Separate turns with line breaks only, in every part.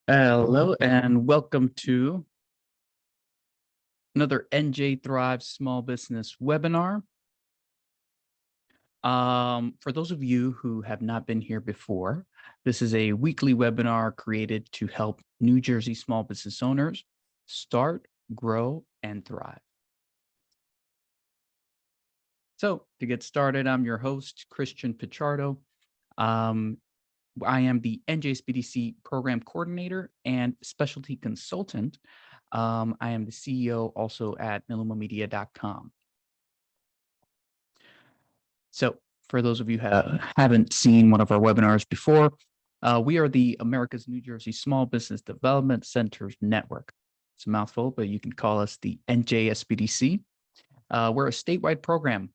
Hello and welcome to another NJThrives Small Business webinar. For those of you who have not been here before, this is a weekly webinar created to help New Jersey small business owners start, grow, and thrive. So to get started, I'm your host, Christian Pichardo. I am the NJSBDC Program Coordinator and Specialty Consultant. I am the CEO also at NilumaMedia.com. So for those of you who haven't seen one of our webinars before, we are the America's New Jersey Small Business Development Centers Network. It's a mouthful, but you can call us the NJSBDC. We're a statewide program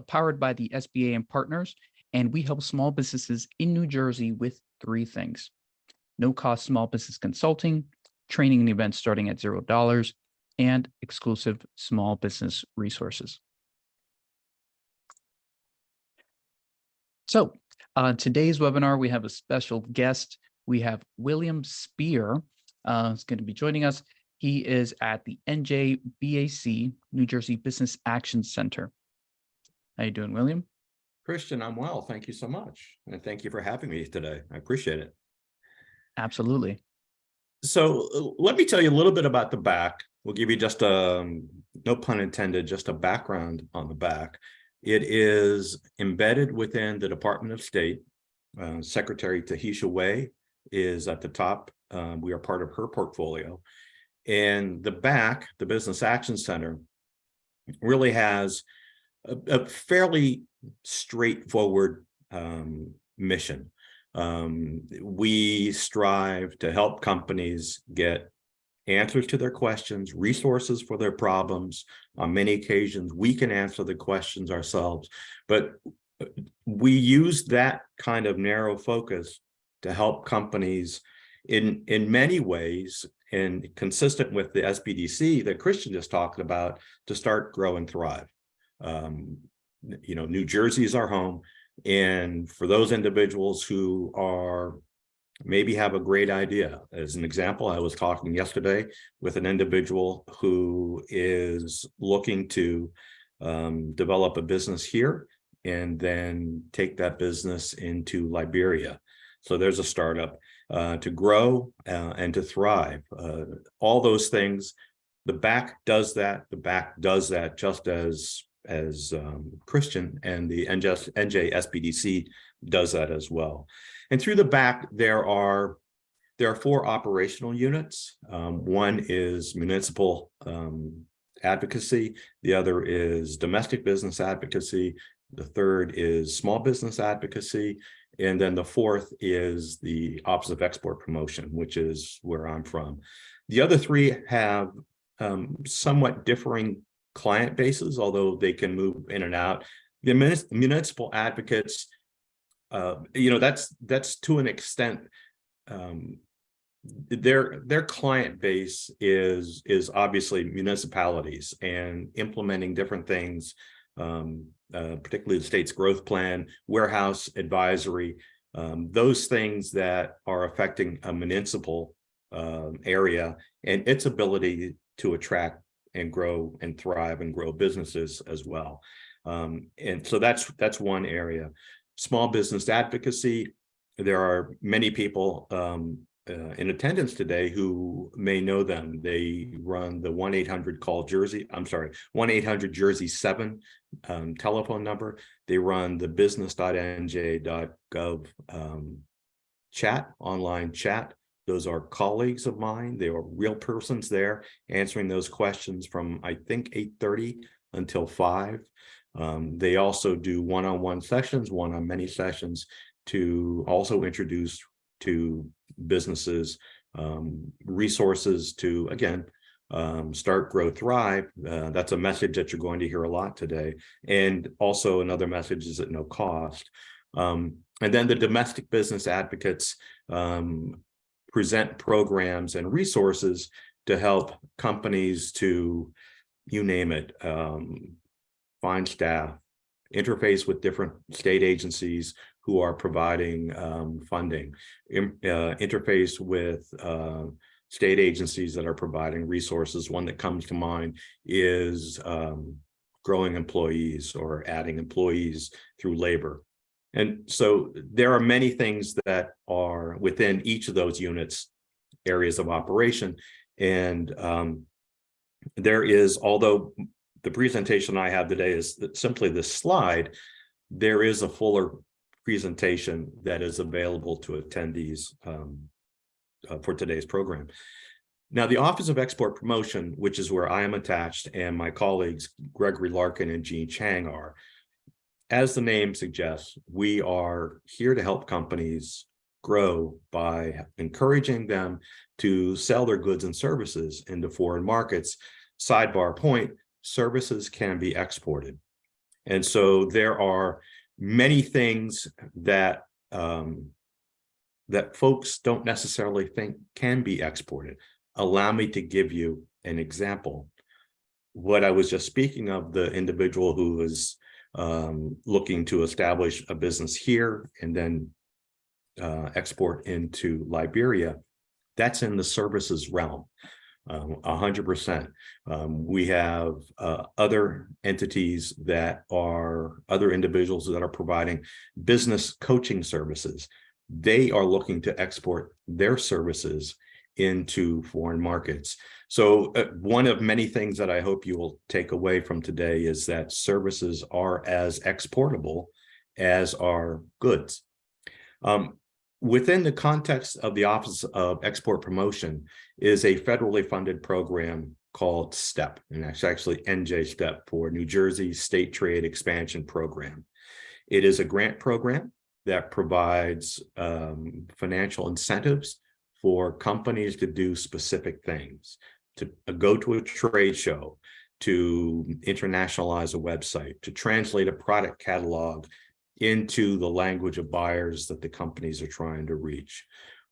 powered by the SBA and partners, and we help small businesses in New Jersey with three things: no-cost small business consulting, training and events starting at $0, and exclusive small business resources. So today's webinar, we have a special guest. We have William Spear who's going to be joining us. He is at the NJBAC, New Jersey Business Action Center. How you doing, William?
Christian, I'm well. Thank you so much. And thank you for having me today. I appreciate it.
Absolutely.
So let me tell you a little bit about the BAC. We'll give you just no pun intended, just a background on the BAC. It is embedded within the Department of State. Secretary Tahisha Way is at the top. We are part of her portfolio. And the BAC, the Business Action Center, really has a fairly straightforward mission. We strive to help companies get answers to their questions, resources for their problems. On many occasions, we can answer the questions ourselves, but we use that kind of narrow focus to help companies in many ways, and consistent with the SBDC that Christian just talked about, to start, grow, and thrive. New Jersey is our home, and for those individuals who maybe have a great idea. As an example, I was talking yesterday with an individual who is looking to develop a business here and then take that business into Liberia. So there's a startup to grow and to thrive. All those things, the BAC does that. The BAC does that just as Christian and the NJSBDC does that as well. And through the BAC, there are 4 operational units. One is municipal advocacy. The other is domestic business advocacy. The third is small business advocacy. And then the fourth is the Office of Export Promotion, which is where I'm from. The other 3 have somewhat differing client bases, although they can move in and out. The municipal advocates, that's to an extent, their client base is obviously municipalities and implementing different things, particularly the state's growth plan, warehouse advisory, those things that are affecting a municipal area and its ability to attract and grow and thrive and grow businesses as well. And so that's one area. Small business advocacy, there are many people in attendance today who may know them. They run the 1-800-JERSEY-7 telephone number. They run the business.nj.gov online chat. Those are colleagues of mine. They are real persons there answering those questions from, I think, 8:30 until 5. They also do one-on-one sessions, one-on-many sessions to also introduce to businesses resources to, again, start, grow, thrive. That's a message that you're going to hear a lot today. And also another message is at no cost. And then the domestic business advocates present programs and resources to help companies to, you name it, find staff, interface with different state agencies who are providing funding, interface with state agencies that are providing resources. One that comes to mind is growing employees or adding employees through labor. And so there are many things that are within each of those units, areas of operation. And there is, although the presentation I have today is simply this slide, there is a fuller presentation that is available to attendees for today's program. Now, the Office of Export Promotion, which is where I am attached, and my colleagues Gregory Larkin and Jean Chang are, as the name suggests, we are here to help companies grow by encouraging them to sell their goods and services into foreign markets. Sidebar point, services can be exported. And so there are many things that that folks don't necessarily think can be exported. Allow me to give you an example. What I was just speaking of, the individual who is looking to establish a business here and then export into Liberia, that's in the services realm, 100%. We have other entities that are, other individuals that are providing business coaching services. They are looking to export their services into foreign markets. So one of many things that I hope you will take away from today is that services are as exportable as are goods. Within the context of the Office of Export Promotion is a federally funded program called STEP, and that's actually NJ for New Jersey State Trade Expansion Program. It is a grant program that provides financial incentives for companies to do specific things, to go to a trade show, to internationalize a website, to translate a product catalog into the language of buyers that the companies are trying to reach.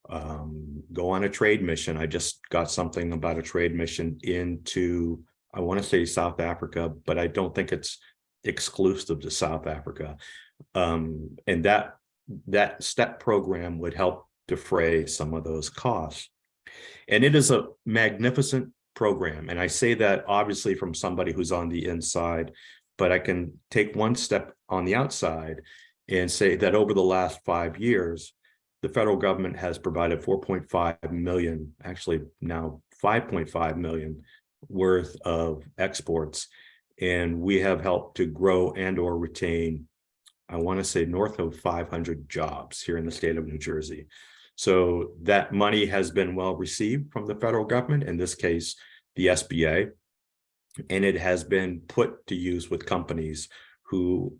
Go on a trade mission. I just got something about a trade mission into, I want to say South Africa, but I don't think it's exclusive to South Africa. And that STEP program would help defray some of those costs. And it is a magnificent program. And I say that obviously from somebody who's on the inside, but I can take one step on the outside and say that over the last 5 years, the federal government has provided 4.5 million, actually now 5.5 million worth of exports. And we have helped to grow and or retain, I want to say north of 500 jobs here in the state of New Jersey. So that money has been well received from the federal government, in this case, the SBA, and it has been put to use with companies who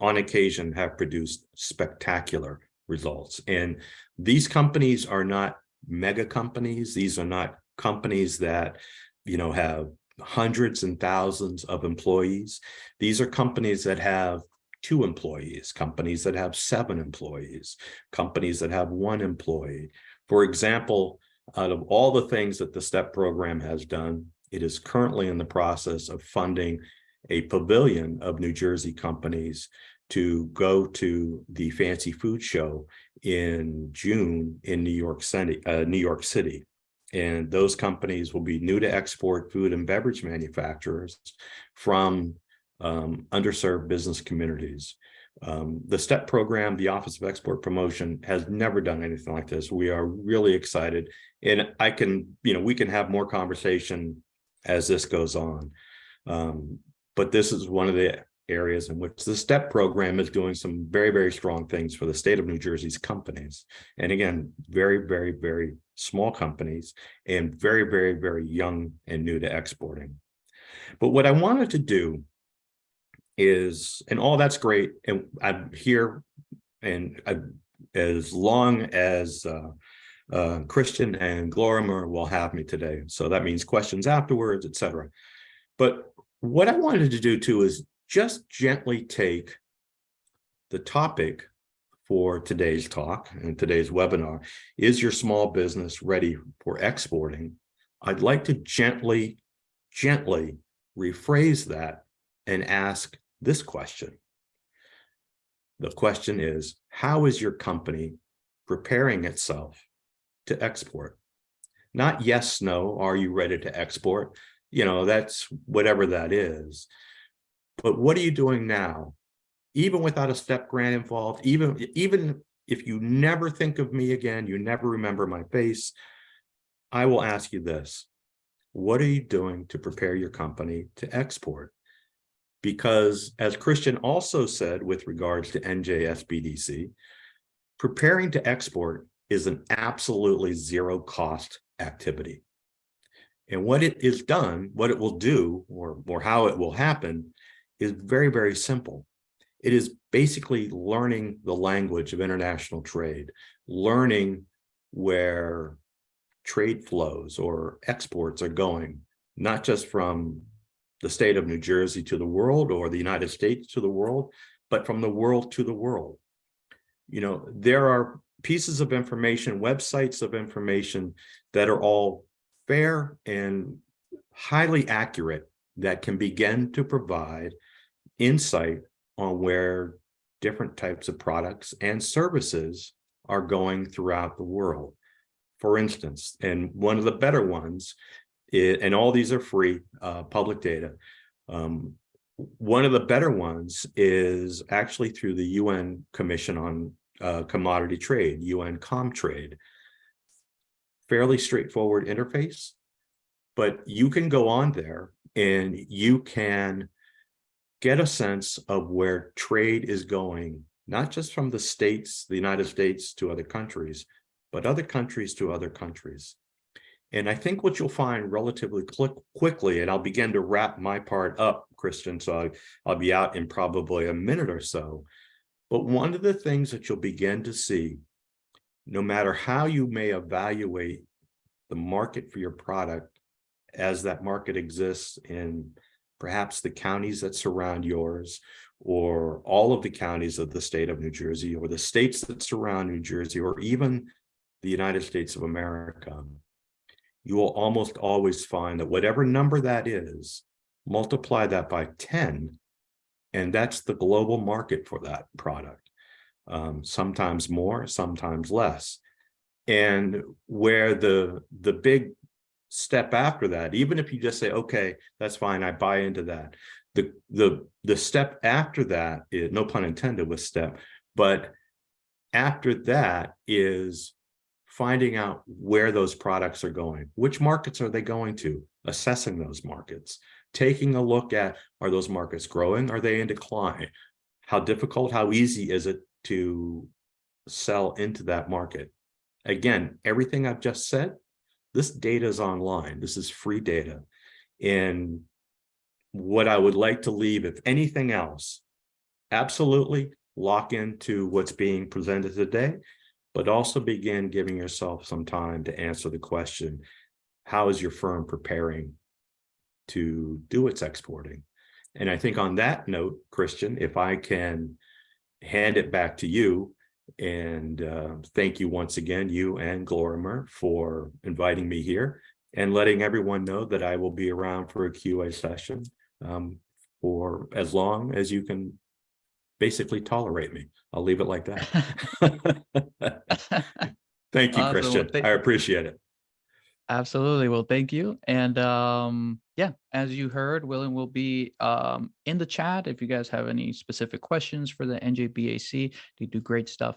on occasion have produced spectacular results. And these companies are not mega companies. These are not companies that, you know, have hundreds and thousands of employees. These are companies that have 2 employees, companies that have 7 employees, companies that have 1 employee. For example, out of all the things that the STEP program has done, it is currently in the process of funding a pavilion of New Jersey companies to go to the Fancy Food Show in June in New York City. And those companies will be new to export food and beverage manufacturers from underserved business communities. The STEP program, the Office of Export Promotion, has never done anything like this. We are really excited, and I can, you know, we can have more conversation as this goes on. But this is one of the areas in which the STEP program is doing some very, very strong things for the state of New Jersey's companies. And again, very, very, very small companies and very, very, very young and new to exporting. But what I wanted to do is, and all that's great, and I'm here, and as long as Christian and Glorimer will have me today, so that means questions afterwards, etc. But what I wanted to do too is just gently take the topic for today's talk and today's webinar, is your small business ready for exporting? I'd like to gently rephrase that and ask this question. The question is, how is your company preparing itself to export? Not yes, no, are you ready to export? That's whatever that is. But what are you doing now? Even without a STEP grant involved, even if you never think of me again, you never remember my face, I will ask you this. What are you doing to prepare your company to export? Because as Christian also said with regards to NJSBDC, preparing to export is an absolutely zero cost activity. And what it is done, what it will do, or how it will happen is very, very simple. It is basically learning the language of international trade, learning where trade flows or exports are going, not just from the state of New Jersey to the world or the United States to the world, but from the world to the world. There are pieces of information, websites of information that are all fair and highly accurate that can begin to provide insight on where different types of products and services are going throughout the world. For instance, and one of the better ones, and all these are free, public data. One of the better ones is actually through the UN Commission on Commodity Trade, UN Comtrade. Fairly straightforward interface, but you can go on there and you can get a sense of where trade is going, not just from the United States to other countries, but other countries to other countries. And I think what you'll find relatively quickly, and I'll begin to wrap my part up, Christian, so I'll be out in probably a minute or so. But one of the things that you'll begin to see, no matter how you may evaluate the market for your product as that market exists in perhaps the counties that surround yours, or all of the counties of the state of New Jersey, or the states that surround New Jersey, or even the United States of America, you will almost always find that whatever number that is, multiply that by 10, and that's the global market for that product. Sometimes more, sometimes less. And where the big step after that, even if you just say, okay, that's fine, I buy into that. The step after that is, no pun intended with step, but after that is finding out where those products are going. Which markets are they going to? Assessing those markets. Taking a look at, are those markets growing? Are they in decline? How difficult, how easy is it to sell into that market? Again, everything I've just said, this data is online. This is free data. And what I would like to leave, if anything else, absolutely lock into what's being presented today, but also begin giving yourself some time to answer the question, how is your firm preparing to do its exporting? And I think on that note, Christian, if I can hand it back to you, and thank you once again, you and Glorimer, for inviting me here and letting everyone know that I will be around for a QA session for as long as you can basically tolerate me. I'll leave it like that. Thank you,
Awesome.
Christian. I appreciate it.
Absolutely. Well, thank you. And yeah, as you heard, William will be in the chat if you guys have any specific questions for the NJBAC. They do great stuff.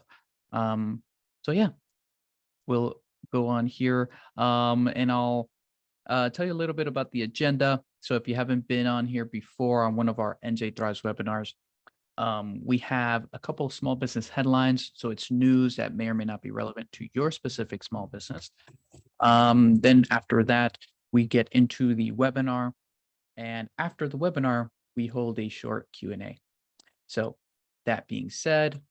So yeah, we'll go on here and I'll tell you a little bit about the agenda. So if you haven't been on here before on one of our NJThrives webinars, we have a couple of small business headlines. So it's news that may or may not be relevant to your specific small business. Then after that, we get into the webinar. And after the webinar, we hold a short Q&A. So that being said,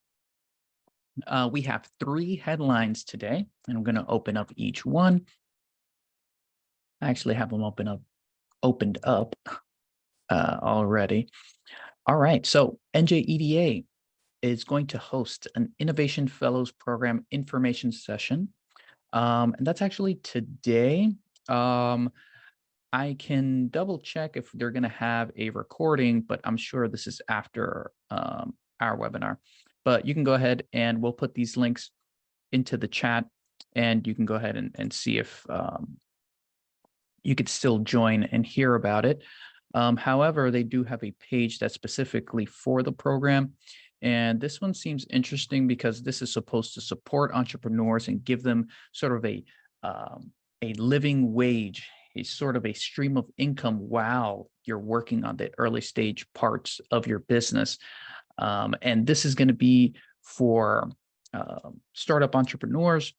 we have 3 headlines today, and I'm going to open up each one. I actually have them opened up already. All right, so NJEDA is going to host an Innovation Fellows Program information session. And that's actually today. I can double check if they're going to have a recording, but I'm sure this is after our webinar. but you can go ahead and we'll put these links into the chat, and you can go ahead and see if you could still join and hear about it. However, they do have a page that's specifically for the program. And this one seems interesting because this is supposed to support entrepreneurs and give them sort of a living wage, a sort of a stream of income while you're working on the early stage parts of your business. And this is going to be for startup entrepreneurs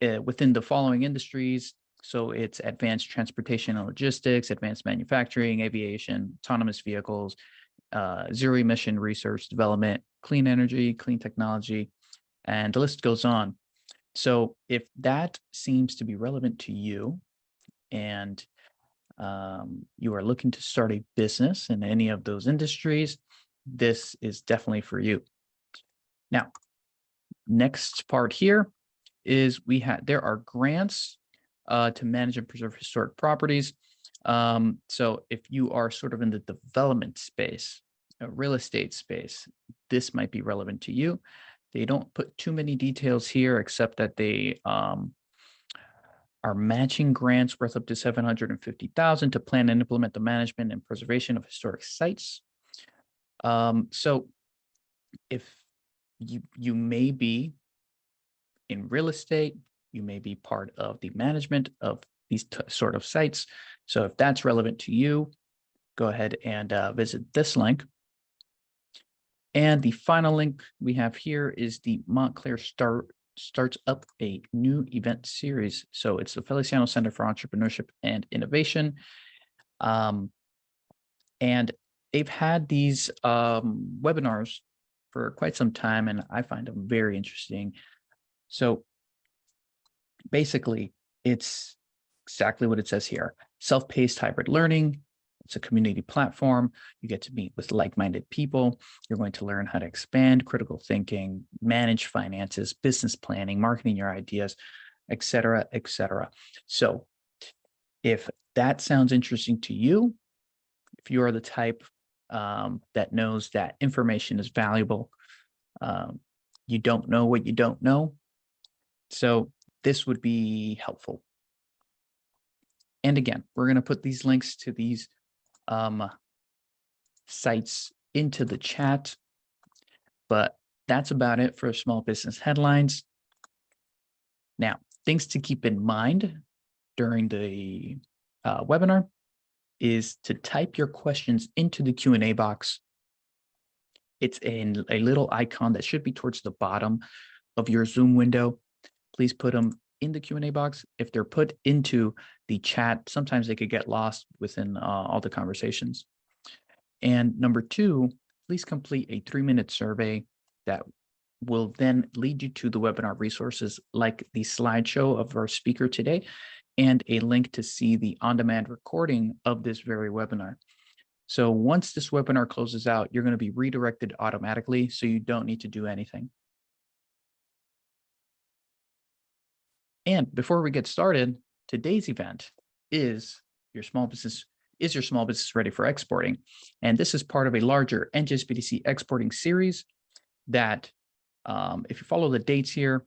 within the following industries. So it's advanced transportation and logistics, advanced manufacturing, aviation, autonomous vehicles, zero emission research, development, clean energy, clean technology, and the list goes on. So if that seems to be relevant to you and you are looking to start a business in any of those industries, this is definitely for you. Now, next part here is there are grants to manage and preserve historic properties. So if you are sort of in the development space, real estate space, this might be relevant to you. They don't put too many details here, except that they are matching grants worth up to $750,000 to plan and implement the management and preservation of historic sites. So if you may be in real estate, you may be part of the management of these sort of sites. So if that's relevant to you, go ahead and visit this link. And the final link we have here is the Montclair starts up a new event series. So it's the Feliciano Center for Entrepreneurship and Innovation. And they've had these webinars for quite some time, and I find them very interesting. So basically, it's exactly what it says here. Self-paced hybrid learning. It's a community platform. You get to meet with like-minded people. You're going to learn how to expand critical thinking, manage finances, business planning, marketing your ideas, et cetera, et cetera. So if that sounds interesting to you, if you are the type that knows that information is valuable, you don't know what you don't know. So this would be helpful. And again, we're going to put these links to these sites into the chat, but that's about it for small business headlines. Now, things to keep in mind during the webinar is to type your questions into the Q&A box. It's a little icon that should be towards the bottom of your Zoom window. Please put them in the Q&A box. If they're put into the chat, sometimes they could get lost within all the conversations. And number 2, please complete a 3-minute survey that will then lead you to the webinar resources like the slideshow of our speaker today and a link to see the on-demand recording of this very webinar. So once this webinar closes out, you're going to be redirected automatically, so you don't need to do anything. And before we get started, today's event is your small business ready for exporting? And this is part of a larger NJSBDC exporting series that, if you follow the dates here,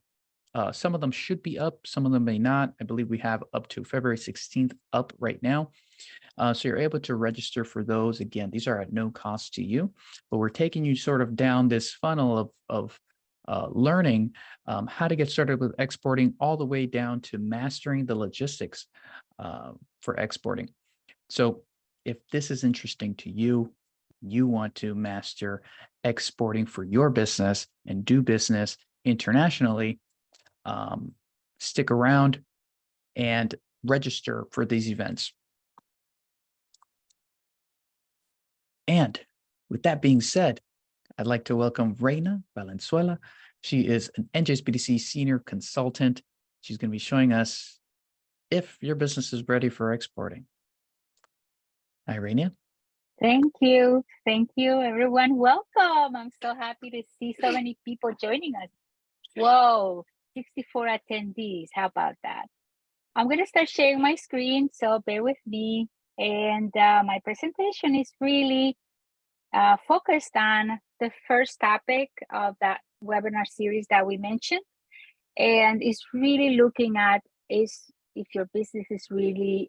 some of them should be up, some of them may not. I believe we have up to February 16th up right now. So you're able to register for those. Again, these are at no cost to you, but we're taking you sort of down this funnel of learning how to get started with exporting all the way down to mastering the logistics for exporting. So if this is interesting to you, you want to master exporting for your business and do business internationally, stick around and register for these events. And with that being said, I'd like to welcome Reina Valenzuela. She is an NJSBDC Senior Consultant. She's going to be showing us if your business is ready for exporting. Hi, Reina.
Thank you. Thank you, everyone. Welcome. I'm so happy to see so many people joining us. Whoa, 64 attendees. How about that? I'm going to start sharing my screen, so bear with me. And my presentation is really focused on the first topic of that webinar series that we mentioned, and it's really looking at if your business is really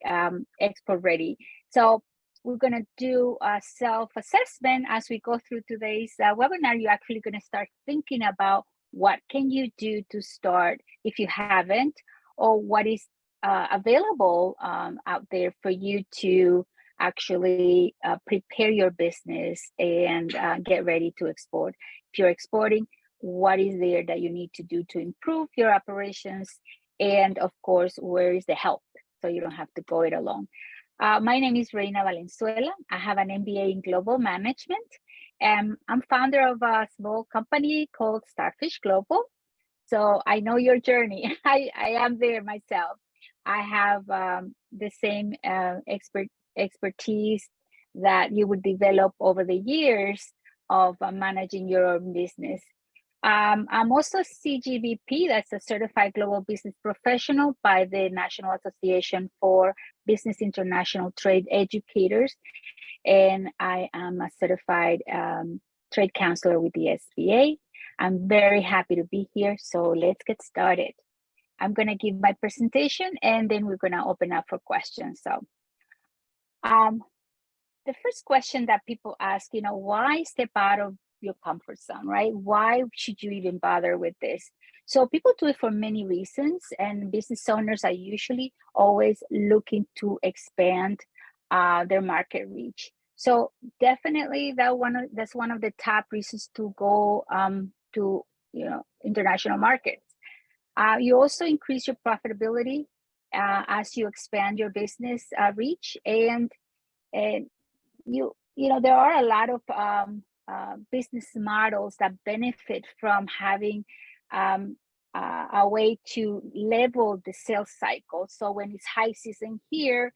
export ready. So we're going to do a self-assessment as we go through today's webinar. You're actually going to start thinking about what can you do to start if you haven't, or what is available out there for you to actually prepare your business and get ready to export. If you're exporting, what is there that you need to do to improve your operations? And of course, where is the help so you don't have to go it alone? My name is Reina Valenzuela. I have an MBA in global management, and I'm founder of a small company called Starfish Global. So I know your journey. I am there myself. I have the same expertise that you would develop over the years of managing your own business. I'm also CGBP, that's a Certified Global Business Professional by the National Association for Business International Trade Educators. And I am a certified trade counselor with the SBA. I'm very happy to be here. So let's get started. I'm going to give my presentation and then we're going to open up for questions. So the first question that people ask, why step out of your comfort zone, right? Why should you even bother with this? So people do it for many reasons, and business owners are usually always looking to expand their market reach. So definitely that's one of the top reasons to go to international markets. You also increase your profitability as you expand your business reach, and there are a lot of business models that benefit from having a way to level the sales cycle. So when it's high season here,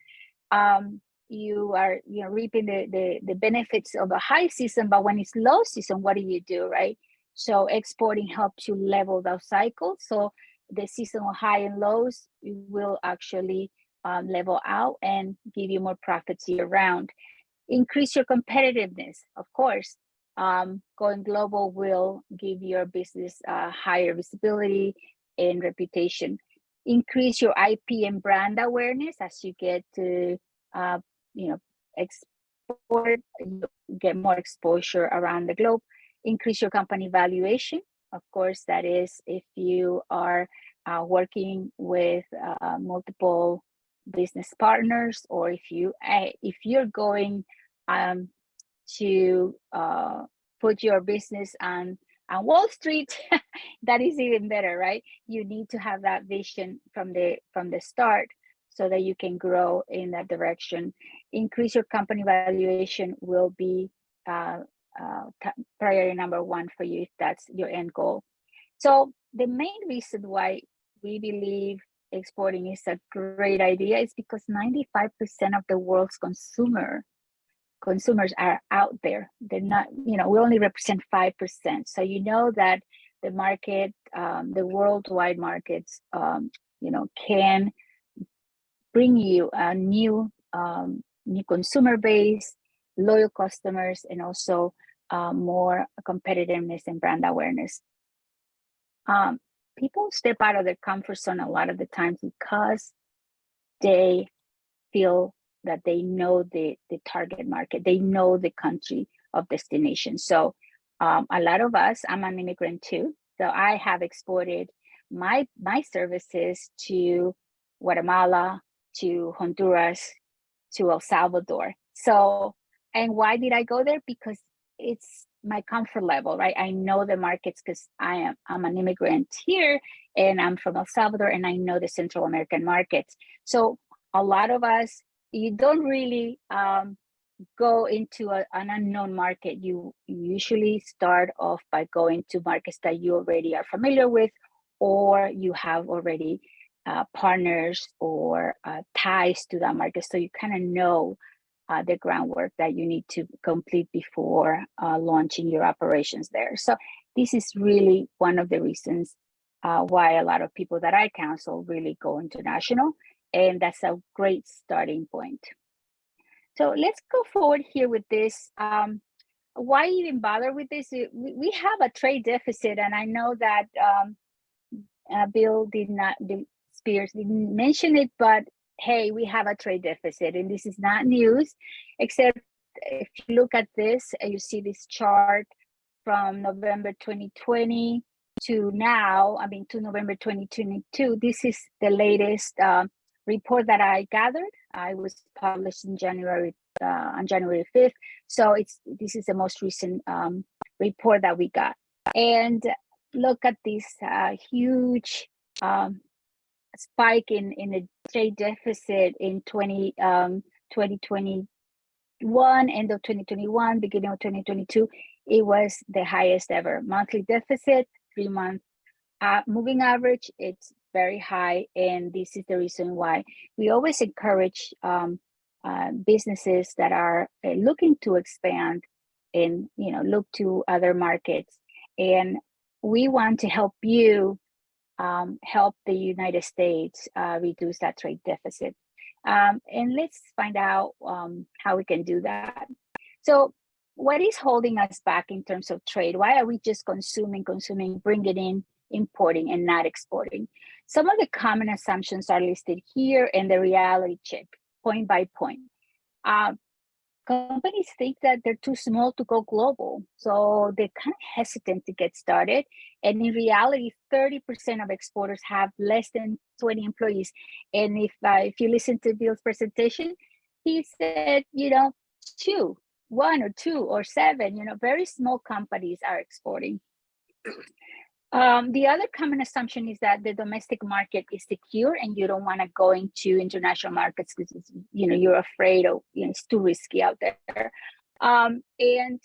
you are reaping the benefits of a high season, but when it's low season, what do, right? So exporting helps you level those cycles. So the seasonal high and lows will actually level out and give you more profits year round. Increase your competitiveness, of course. Going global will give your business higher visibility and reputation. Increase your IP and brand awareness as you get to export, get more exposure around the globe. Increase your company valuation. Of course, that is if you are working with multiple business partners, or if you're going to put your business on Wall Street, that is even better, right? You need to have that vision from the start so that you can grow in that direction. Increase your company valuation will be priority number one for you if that's your end goal. So the main reason why we believe exporting is a great idea is because 95% of the world's consumers are out there. They're not, we only represent 5%. So that the market, the worldwide markets, can bring you a new consumer base, loyal customers, and also more competitiveness and brand awareness. People step out of their comfort zone a lot of the times because they feel that they know the target market, they know the country of destination. So a lot of us, I'm an immigrant too, so I have exported my services to Guatemala, to Honduras, to El Salvador. So, and why did I go there? Because it's my comfort level, right? I know the markets because I'm an immigrant here and I'm from El Salvador and I know the Central American markets. So a lot of us, you don't really go into an unknown market. You usually start off by going to markets that you already are familiar with, or you have already partners or ties to that market. So you kind of know the groundwork that you need to complete before launching your operations there. So this is really one of the reasons why a lot of people that I counsel really go international. And that's a great starting point. So let's go forward here with this. why even bother with this? We have a trade deficit, and I know that Bill Spears didn't mention it, but hey, we have a trade deficit, and this is not news, except if you look at this, you see this chart from November 2020 to now, to November 2022. This is the latest report that I gathered. I was published in January on January 5th. So this is the most recent report that we got. And look at this huge spike in the trade deficit in 2021, end of 2021, beginning of 2022. It was the highest ever. Monthly deficit, 3-month moving average, it's very high. And this is the reason why we always encourage businesses that are looking to expand and look to other markets. And we want to help you help the United States reduce that trade deficit. And let's find out how we can do that. So what is holding us back in terms of trade? Why are we just consuming, bringing in, importing, and not exporting? Some of the common assumptions are listed here in the reality check, point by point. Companies think that they're too small to go global, so they're kind of hesitant to get started. And in reality, 30% of exporters have less than 20 employees. And if you listen to Bill's presentation, he said, 1 or 2 or 7, very small companies are exporting. The other common assumption is that the domestic market is secure and you don't want to go into international markets because you're afraid of it's too risky out there. And in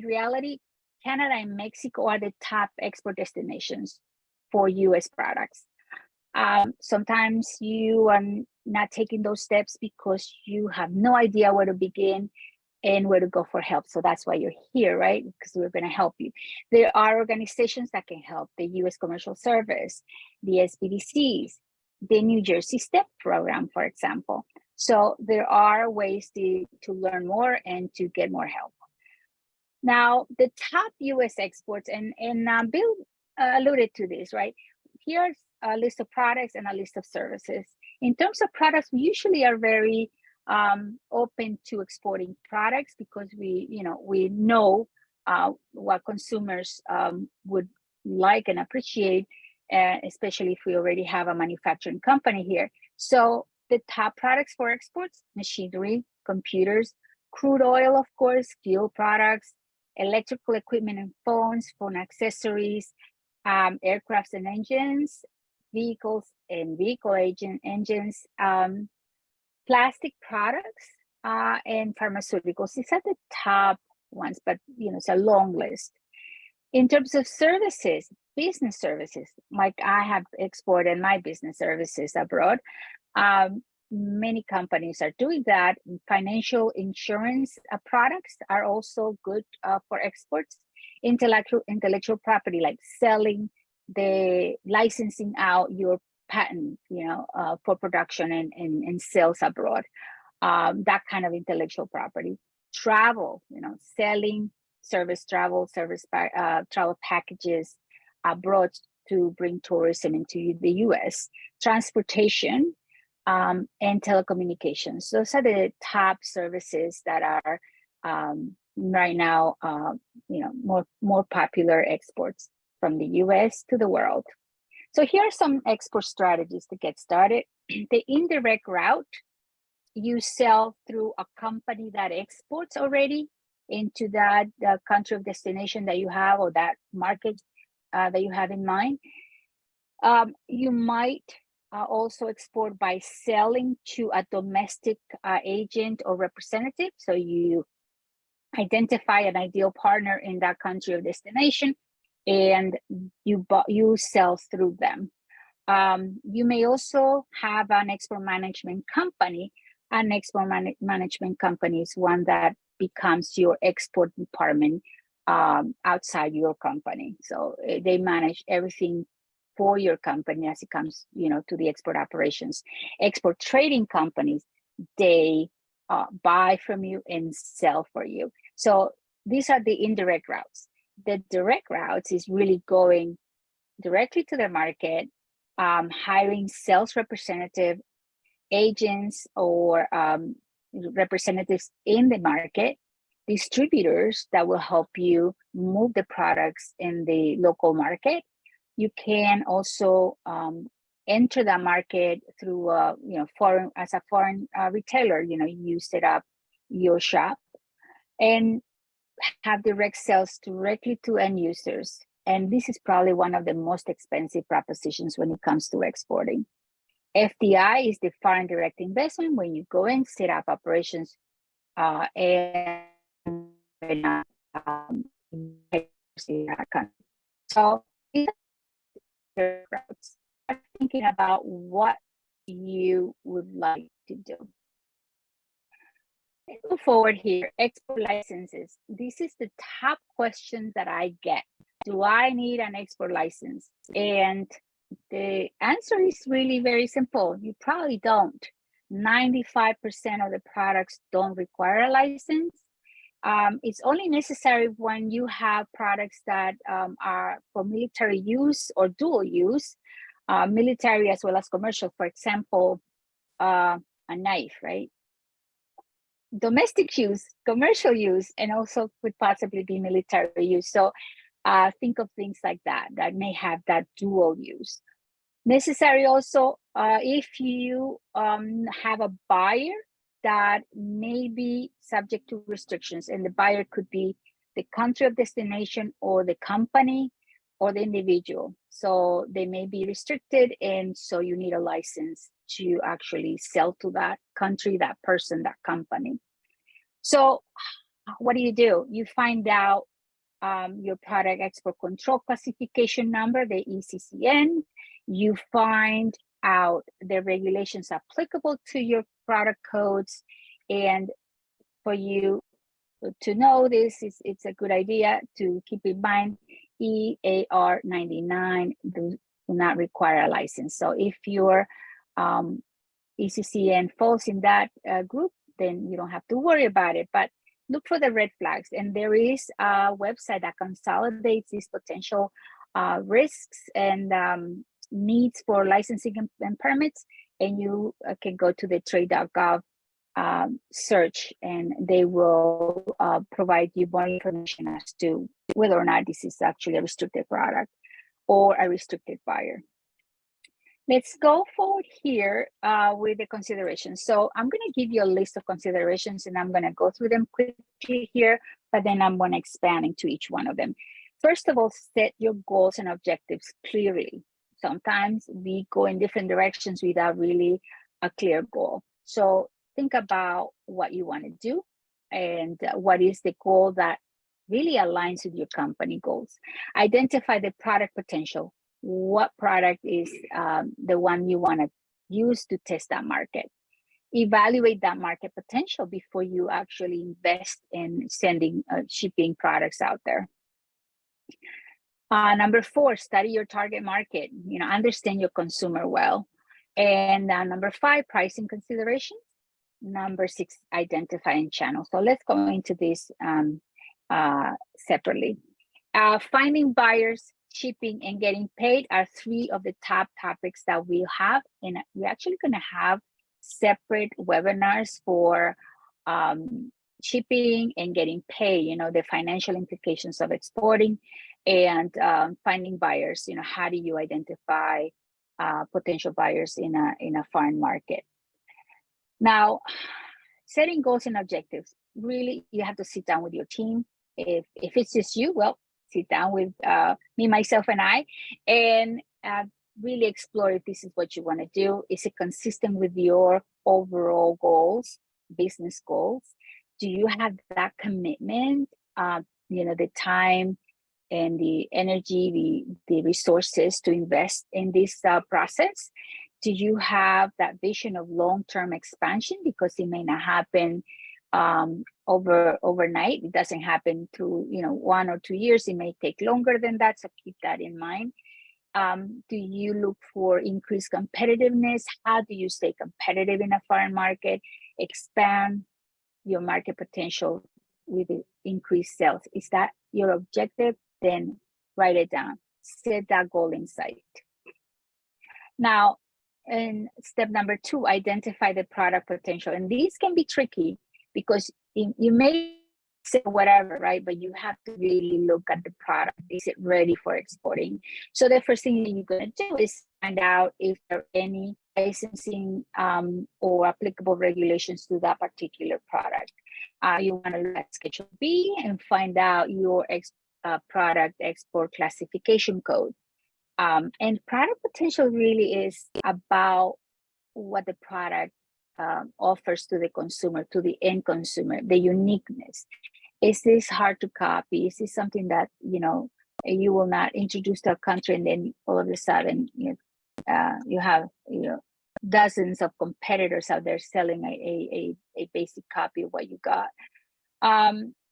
reality, Canada and Mexico are the top export destinations for US products. Sometimes you are not taking those steps because you have no idea where to begin and where to go for help. So that's why you're here, right? Because we're going to help you. There are organizations that can help, the U.S. Commercial Service, the SBDCs, the New Jersey STEP program, for example. So there are ways to learn more and to get more help. Now, the top U.S. exports, and Bill alluded to this, right? Here's a list of products and a list of services. In terms of products, we usually are very open to exporting products because we know what consumers would like and appreciate, especially if we already have a manufacturing company here. So the top products for exports: machinery, computers, crude oil, of course, fuel products, electrical equipment and phones, phone accessories, aircrafts and engines, vehicles and vehicle engines, plastic products, and pharmaceuticals. These are the top ones, but it's a long list. In terms of services, business services, like I have exported my business services abroad. Many companies are doing that. Financial insurance products are also good for exports. Intellectual property, like selling, licensing out your patent, for production and sales abroad. That kind of intellectual property. Travel, selling travel packages abroad to bring tourism into the US. Transportation, and telecommunications. Those are the top services that are right now, more popular exports from the US to the world. So here are some export strategies to get started. The indirect route, you sell through a company that exports already into that country of destination that you have, or that market that you have in mind. You might also export by selling to a domestic agent or representative. So you identify an ideal partner in that country of destination, and you sell through them. You may also have an export management company. An export management company is one that becomes your export department outside your company. So they manage everything for your company as it comes, to the export operations. Export trading companies, they buy from you and sell for you. So these are the indirect routes. The direct routes is really going directly to the market, hiring sales representative, agents, or representatives in the market, distributors that will help you move the products in the local market. You can also enter the market through foreign retailer. You set up your shop and have direct sales directly to end users. And this is probably one of the most expensive propositions when it comes to exporting. FDI is the foreign direct investment, when you go and set up operations and so thinking about what you would like to do. Let's go forward here. Export licenses. This is the top questions that I get. Do I need an export license? And the answer is really very simple. You probably don't. 95% of the products don't require a license. It's only necessary when you have products that are for military use or dual use, military as well as commercial. For example, a knife, right? Domestic use, commercial use, and also could possibly be military use. So think of things like that may have that dual use. Necessary also if you have a buyer that may be subject to restrictions, and the buyer could be the country of destination or the company or the individual. So they may be restricted, and so you need a license to actually sell to that country, that person, that company. So what do? You find out your product export control classification number, the ECCN. You find out the regulations applicable to your product codes. And for you to know this, it's a good idea to keep in mind EAR 99 do not require a license. So if your ECCN falls in that group, then you don't have to worry about it. But look for the red flags. And there is a website that consolidates these potential risks and needs for licensing and permits. And you can go to the trade.gov search, and they will provide you more information as to whether or not this is actually a restricted product or a restricted buyer. Let's go forward here with the considerations. So I'm going to give you a list of considerations, and I'm going to go through them quickly here, but then I'm going to expand into each one of them. First of all, set your goals and objectives clearly. Sometimes we go in different directions without really a clear goal. So think about what you want to do and what is the goal that really aligns with your company goals. Identify the product potential. What product is the one you want to use to test that market? Evaluate that market potential before you actually invest in sending shipping products out there. Number 4, study your target market. Understand your consumer well. And number 5, pricing considerations. Number 6, identifying channels. So let's go into this separately. Finding buyers, shipping, and getting paid are 3 of the top topics that we have. And we're actually going to have separate webinars for shipping and getting paid, the financial implications of exporting and finding buyers. How do you identify potential buyers in a foreign market? Now, setting goals and objectives. Really, you have to sit down with your team. If it's just you, well, sit down with me, myself, and I, and really explore if this is what you want to do. Is it consistent with your overall goals, business goals? Do you have that commitment, the time and the energy, the resources to invest in this process? Do you have that vision of long-term expansion? Because it may not happen overnight. It doesn't happen through 1 or 2 years. It may take longer than that, so keep that in mind. Do you look for increased competitiveness? How do you stay competitive in a foreign market? Expand your market potential with the increased sales. Is that your objective? Then write it down. Set that goal in sight. Now, in step number 2, identify the product potential. And these can be tricky because you may say whatever, right? But you have to really look at the product. Is it ready for exporting? So the first thing that you're going to do is find out if there are any licensing or applicable regulations to that particular product. You want to look at Schedule B and find out your product export classification code. And product potential really is about what the product offers to the consumer, to the end consumer, the uniqueness. Is this hard to copy? Is this something that, you know, you will not introduce to a country and then all of a sudden you have, you know, dozens of competitors out there selling a basic copy of what you got.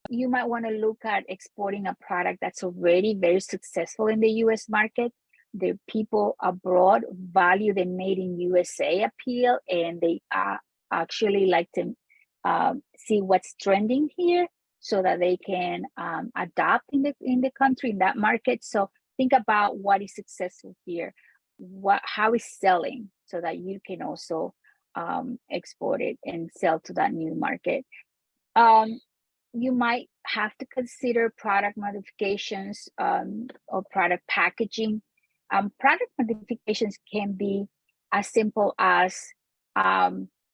You might want to look at exporting a product that's already very successful in the US market. The people abroad value the made in USA appeal, and they actually like to see what's trending here so that they can adapt in the country, in that market. So think about what is successful here, how is selling, so that you can also export it and sell to that new market. You might have to consider product modifications or product packaging. Product modifications can be as simple as,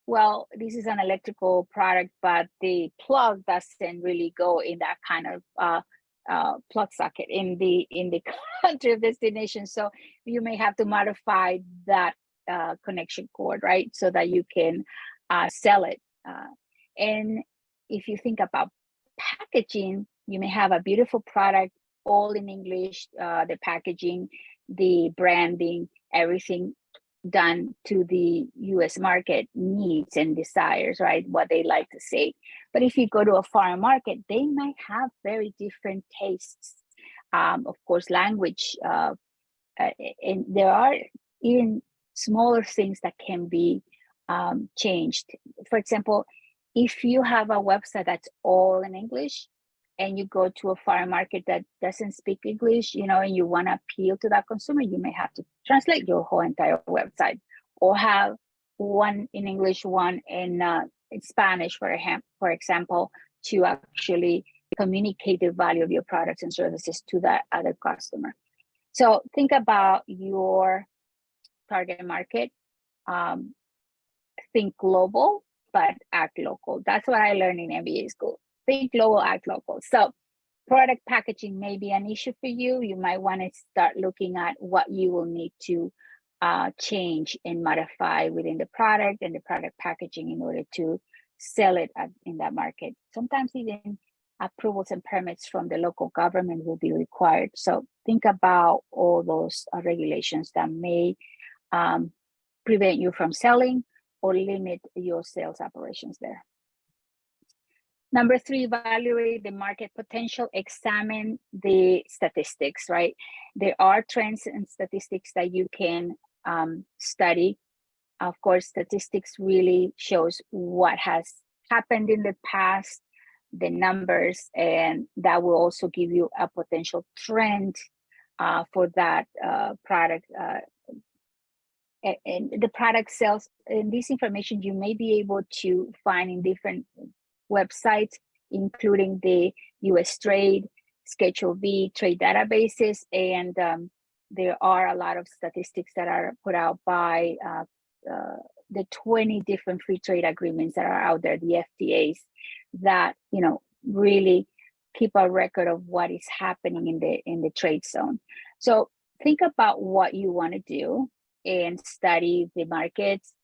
well, this is an electrical product, but the plug doesn't really go in that kind of plug socket in the country of destination. So you may have to modify that connection cord, right? So that you can sell it. And if you think about packaging, you may have a beautiful product, all in English, the packaging, the branding, everything done to the US market needs and desires, right? What they like to say. But if you go to a foreign market, they might have very different tastes. Of course, language, and there are even smaller things that can be changed. For example, if you have a website that's all in English and you go to a foreign market that doesn't speak English, you know, and you want to appeal to that consumer, you may have to translate your whole entire website, or have one in English, one in Spanish, for example, to actually communicate the value of your products and services to that other customer. So think about your target market. Think global, but act local. That's what I learned in MBA school. Think global, act local. So product packaging may be an issue for you. You might want to start looking at what you will need to change and modify within the product and the product packaging in order to sell it in that market. Sometimes even approvals and permits from the local government will be required. So think about all those regulations that may prevent you from selling or limit your sales operations there. Number 3, evaluate the market potential, examine the statistics, right? There are trends and statistics that you can study. Of course, statistics really shows what has happened in the past, the numbers, and that will also give you a potential trend for that product. And the product sales, and this information you may be able to find in different websites, including the US Trade, Schedule B trade databases, and there are a lot of statistics that are put out by the 20 different free trade agreements that are out there, the FTAs, that, you know, really keep a record of what is happening in the trade zone. So think about what you want to do and study the markets.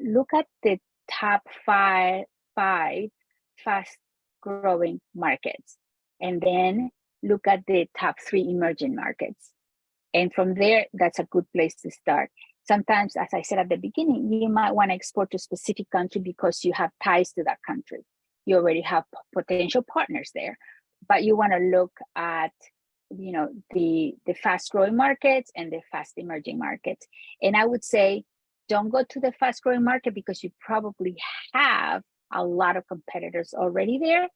Look at the top five fast growing markets, and then look at the top 3 emerging markets. And from there, that's a good place to start. Sometimes, as I said at the beginning, you might want to export to a specific country because you have ties to that country. You already have potential partners there, but you want to look at, you know, the fast growing markets and the fast emerging markets. And I would say, don't go to the fast growing market because you probably have a lot of competitors already there,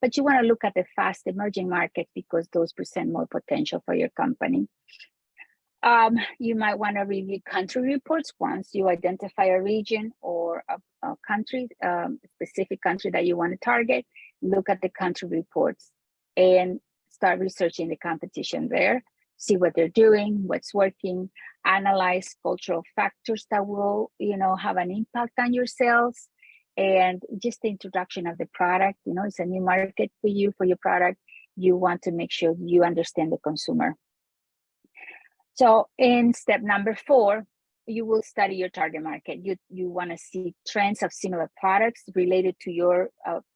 but you want to look at the fast emerging markets because those present more potential for your company. You might want to review country reports once you identify a region or a country, specific country that you want to target. Look at the country reports and start researching the competition there. See what they're doing, what's working. Analyze cultural factors that will, have an impact on your sales. And just the introduction of the product. It's a new market for you, for your product. You want to make sure you understand the consumer. So in step number 4, you will study your target market. You want to see trends of similar products related to your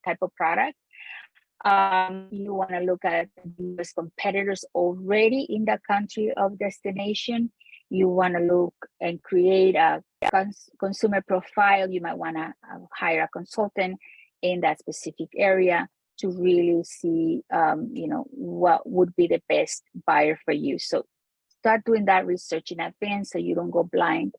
type of product. You want to look at US competitors already in the country of destination. You want to look and create a consumer profile. You might want to hire a consultant in that specific area to really see, what would be the best buyer for you. So start doing that research in advance so you don't go blind.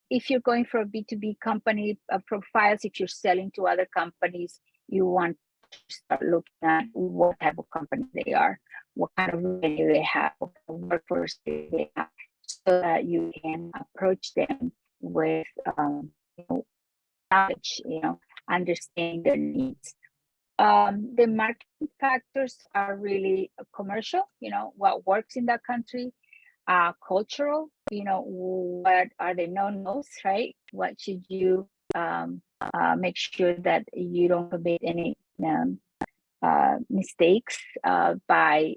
If you're going for a B2B company profiles, if you're selling to other companies, you want to start looking at what type of company they are, what kind of revenue they have, what kind of workforce they have, so that you can approach them with knowledge, understanding their needs. The marketing factors are really commercial, what works in that country, cultural, what are the no-nos, right? What should you make sure that you don't commit any mistakes by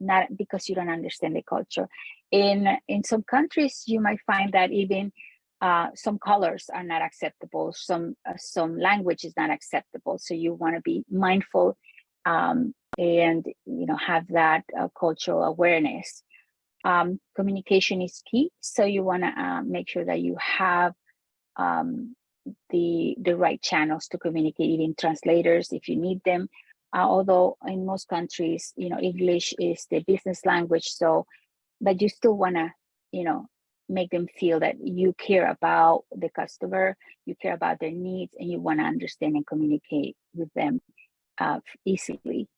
not because you don't understand the culture. In some countries, you might find that even some colors are not acceptable. Some language is not acceptable. So you want to be mindful and have that cultural awareness. Communication is key. So you want to make sure that you have the right channels to communicate, even translators if you need them. Although in most countries, English is the business language. So, but you still want to, make them feel that you care about the customer, you care about their needs, and you want to understand and communicate with them easily.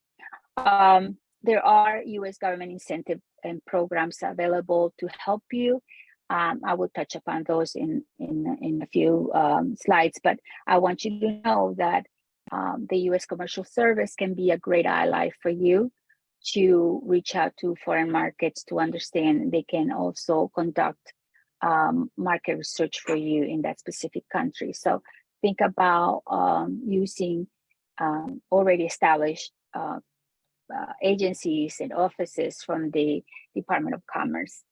There are U.S. government incentive and programs available to help you. I will touch upon those in a few slides, but I want you to know that the U.S. Commercial Service can be a great ally for you to reach out to foreign markets to understand. They can also conduct market research for you in that specific country. So think about using already established agencies and offices from the Department of Commerce.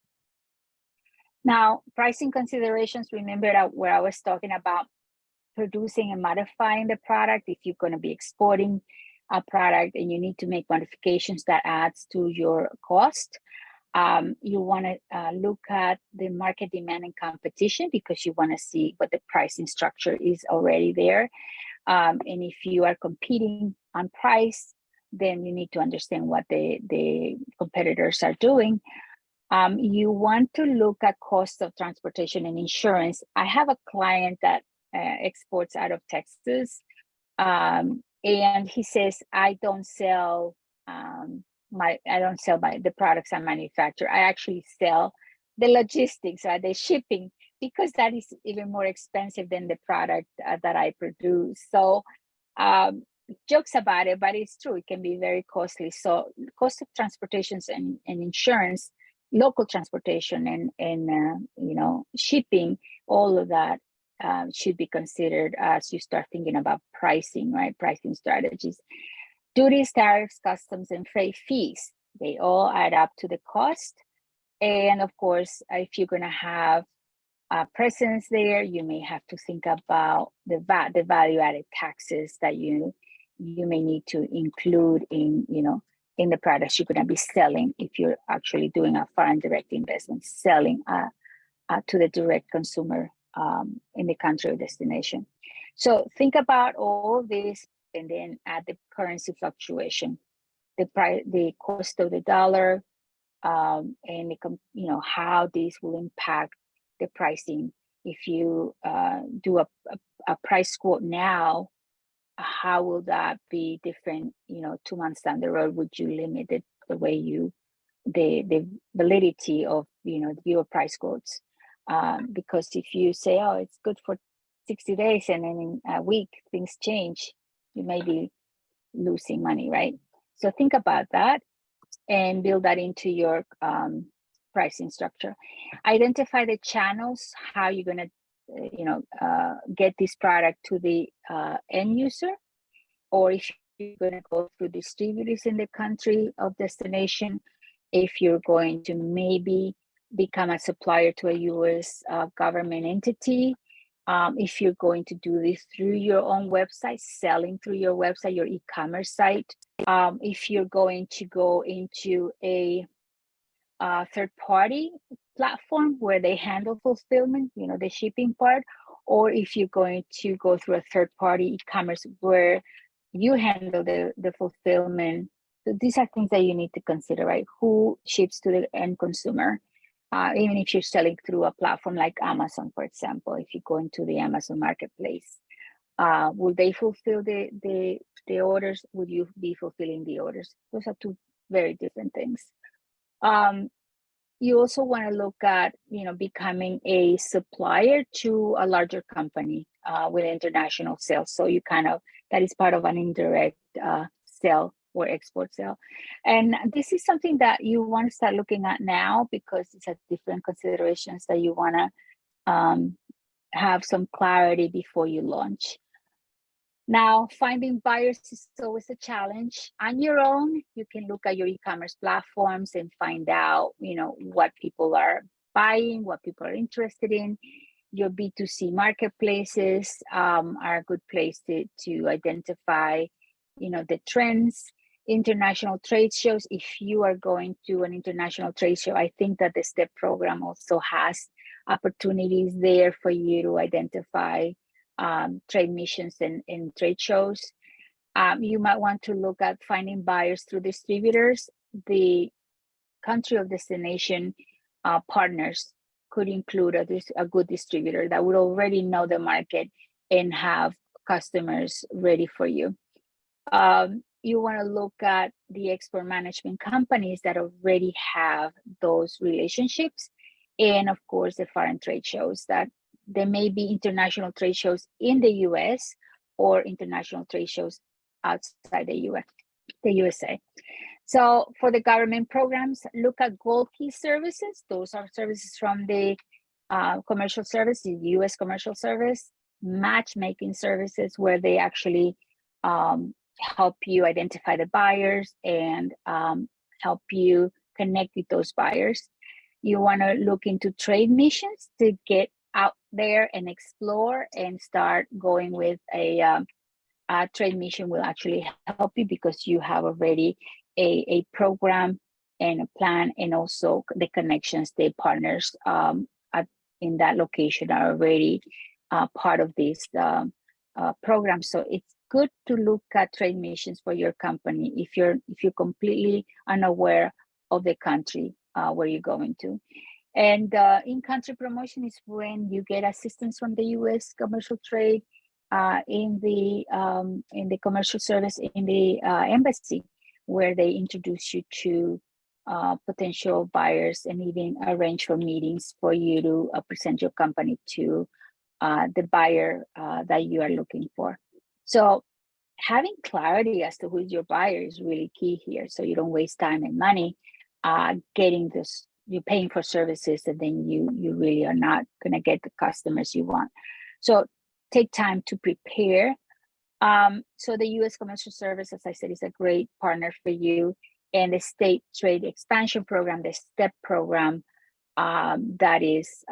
Now, pricing considerations, remember that where I was talking about producing and modifying the product. If you're going to be exporting a product and you need to make modifications that adds to your cost, you want to look at the market demand and competition because you want to see what the pricing structure is already there. And if you are competing on price, then you need to understand what the competitors are doing. You want to look at cost of transportation and insurance. I have a client that exports out of Texas, and he says, I don't sell the products I manufacture. I actually sell the logistics, right, the shipping, because that is even more expensive than the product that I produce. So jokes about it, but it's true. It can be very costly. So cost of transportations and insurance, local transportation and shipping, all of that should be considered as you start thinking about pricing, right? Pricing strategies. Duties, tariffs, customs, and freight fees, they all add up to the cost. And of course, if you're going to have a presence there, you may have to think about the value-added taxes that you may need to include in the products you're going to be selling if you're actually doing a foreign direct investment, selling to the direct consumer in the country of destination. So think about all this and then add the currency fluctuation, the cost of the dollar, and how this will impact the pricing. If you do a price quote now, how will that be different, 2 months down the road? Would you limit it the way the validity of, your price quotes? Because if you say, oh, it's good for 60 days and then in a week things change, you may be losing money, right? So think about that and build that into your pricing structure. Identify the channels, how you're going to get this product to the end user, or if you're going to go through distributors in the country of destination, if you're going to maybe become a supplier to a US government entity, if you're going to do this through your own website, selling through your website, your e-commerce site, if you're going to go into a third-party platform where they handle fulfillment, the shipping part, or if you're going to go through a third-party e-commerce where you handle the fulfillment. So these are things that you need to consider, right? Who ships to the end consumer? Even if you're selling through a platform like Amazon, for example, if you go into the Amazon marketplace, will they fulfill the orders? Would you be fulfilling the orders? Those are two very different things. You also want to look at, becoming a supplier to a larger company with international sales. So you that is part of an indirect sale or export sale. And this is something that you want to start looking at now, because it's a different considerations that you want to have some clarity before you launch. Now, finding buyers is always a challenge. On your own, you can look at your e-commerce platforms and find out, what people are buying, what people are interested in. Your B2C marketplaces are a good place to identify, the trends. International trade shows. If you are going to an international trade show, I think that the STEP program also has opportunities there for you to identify trade missions and trade shows. You might want to look at finding buyers through distributors. The country of destination partners could include a good distributor that would already know the market and have customers ready for you. You want to look at the export management companies that already have those relationships, and of course the foreign trade shows. That there may be international trade shows in the US or international trade shows outside the USA. So for the government programs, look at Gold Key services. Those are services from the commercial service, the US commercial service, matchmaking services where they actually help you identify the buyers and help you connect with those buyers. You want to look into trade missions to get out there and explore and start going with a trade mission will actually help you because you have already a program and a plan, and also the connections, the partners in that location are already part of this program. So it's good to look at trade missions for your company if you're completely unaware of the country where you're going to. And in-country promotion is when you get assistance from the U.S. commercial trade in the commercial service in the embassy, where they introduce you to potential buyers and even arrange for meetings for you to present your company to the buyer that you are looking for. So having clarity as to who's your buyer is really key here, so you don't waste time and money getting this. You're paying for services and then you really are not going to get the customers you want. So take time to prepare. So the U.S. Commercial Service, as I said, is a great partner for you. And the State Trade Expansion Program, the STEP program, that is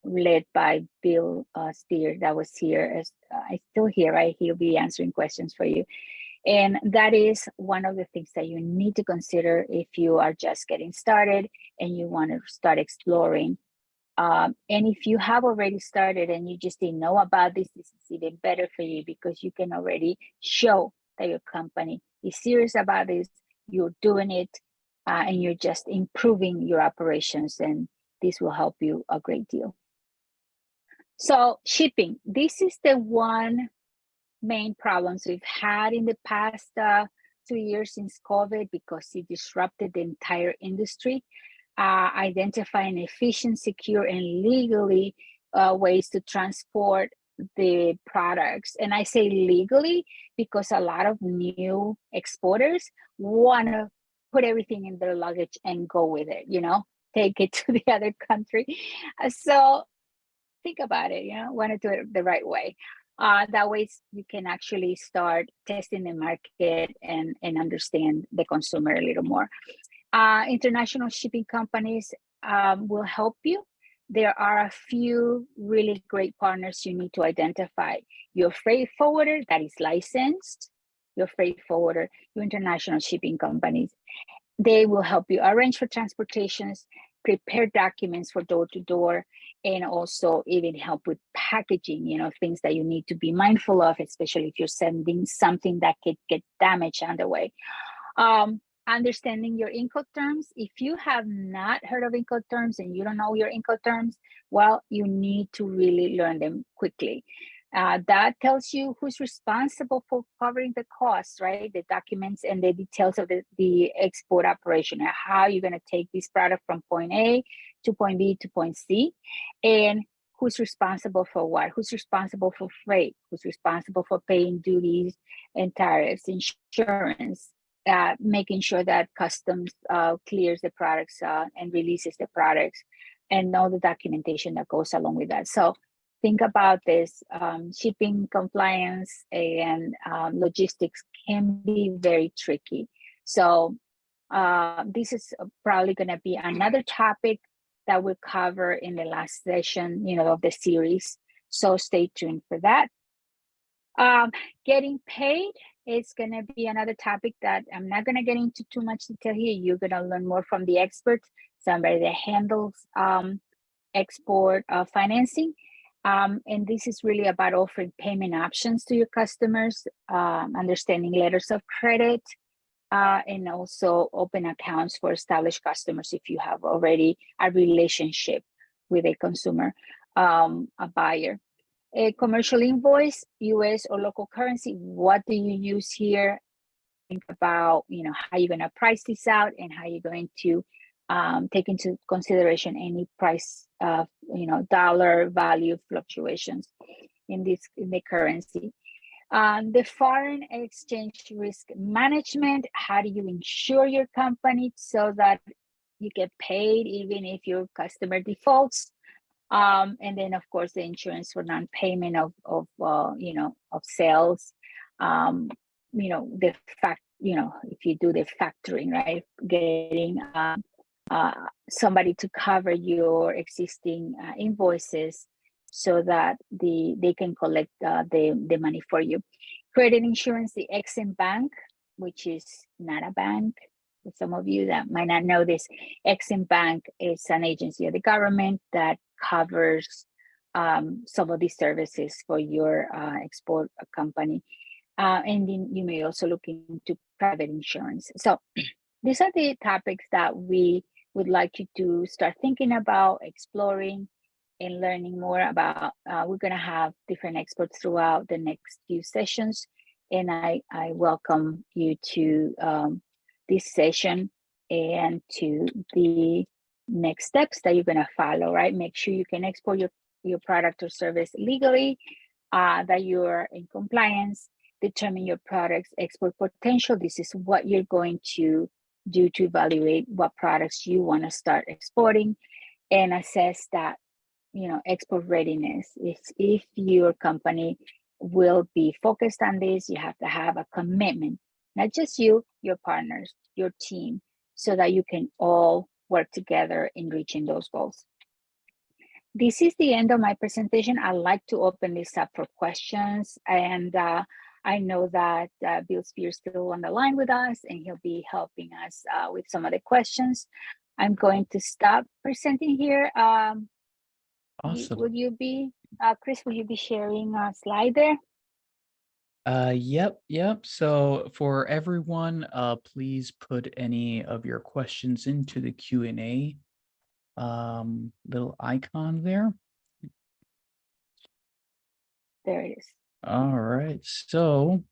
led by Bill Steer, that was here. I still here, right? He'll be answering questions for you. And that is one of the things that you need to consider if you are just getting started and you want to start exploring. And if you have already started and you just didn't know about this is even better for you, because you can already show that your company is serious about this, you're doing it, and you're just improving your operations, and this will help you a great deal. So shipping, this is the one main problems we've had in the past 2 years since COVID, because it disrupted the entire industry. Identifying efficient, secure, and legally ways to transport the products. And I say legally because a lot of new exporters want to put everything in their luggage and go with it, take it to the other country. So think about it, want to do it the right way. That way you can actually start testing the market and understand the consumer a little more. International shipping companies will help you. There are a few really great partners you need to identify. Your freight forwarder that is licensed, your freight forwarder, your international shipping companies. They will help you arrange for transportations, prepare documents for door-to-door, and also even help with packaging, things that you need to be mindful of, especially if you're sending something that could get damaged on the way. Understanding your Incoterms. If you have not heard of Incoterms and you don't know your Incoterms, well, you need to really learn them quickly. That tells you who's responsible for covering the costs, right? The documents and the details of the export operation, and how you're going to take this product from point A to point B to point C, and who's responsible for what, who's responsible for freight, who's responsible for paying duties and tariffs, insurance, making sure that customs clears the products and releases the products, and all the documentation that goes along with that. So think about this. Shipping compliance and logistics can be very tricky. So this is probably going to be another topic that we'll cover in the last session, of the series. So stay tuned for that. Getting paid is going to be another topic that I'm not going to get into too much detail here. You're going to learn more from the experts, somebody that handles export financing. And this is really about offering payment options to your customers, understanding letters of credit, and also open accounts for established customers if you have already a relationship with a consumer, a buyer. A commercial invoice, US or local currency, what do you use here? Think about, how you're going to price this out and how you're going to take into consideration any price of, dollar value fluctuations in the currency. The foreign exchange risk management, how do you insure your company so that you get paid even if your customer defaults? And then, of course, the insurance for non-payment of sales. The fact, if you do the factoring, right, getting somebody to cover your existing invoices so that they can collect the money for you. Credit insurance, the Exim Bank, which is not a bank. For some of you that might not know this, Exim Bank is an agency of the government that covers some of these services for your export company. And then you may also look into private insurance. So these are the topics that we would like you to start thinking about, exploring, and learning more about. We're going to have different experts throughout the next few sessions, and I welcome you to this session and to the next steps that you're going to follow, right? Make sure you can export your product or service legally, that you're in compliance, determine your product's export potential. This is what you're going to do to evaluate what products you want to start exporting, and assess that, export readiness. If your company will be focused on this, you have to have a commitment, not just you, your partners, your team, so that you can all work together in reaching those goals. This is the end of my presentation. I'd like to open this up for questions, and I know that Bill Spear is still on the line with us, and he'll be helping us with some of the questions. I'm going to stop presenting here.
Awesome.
Will you be, Chris, will you be sharing a slide there?
Yep. So for everyone, please put any of your questions into the Q&A little icon there.
There it is.
All right. So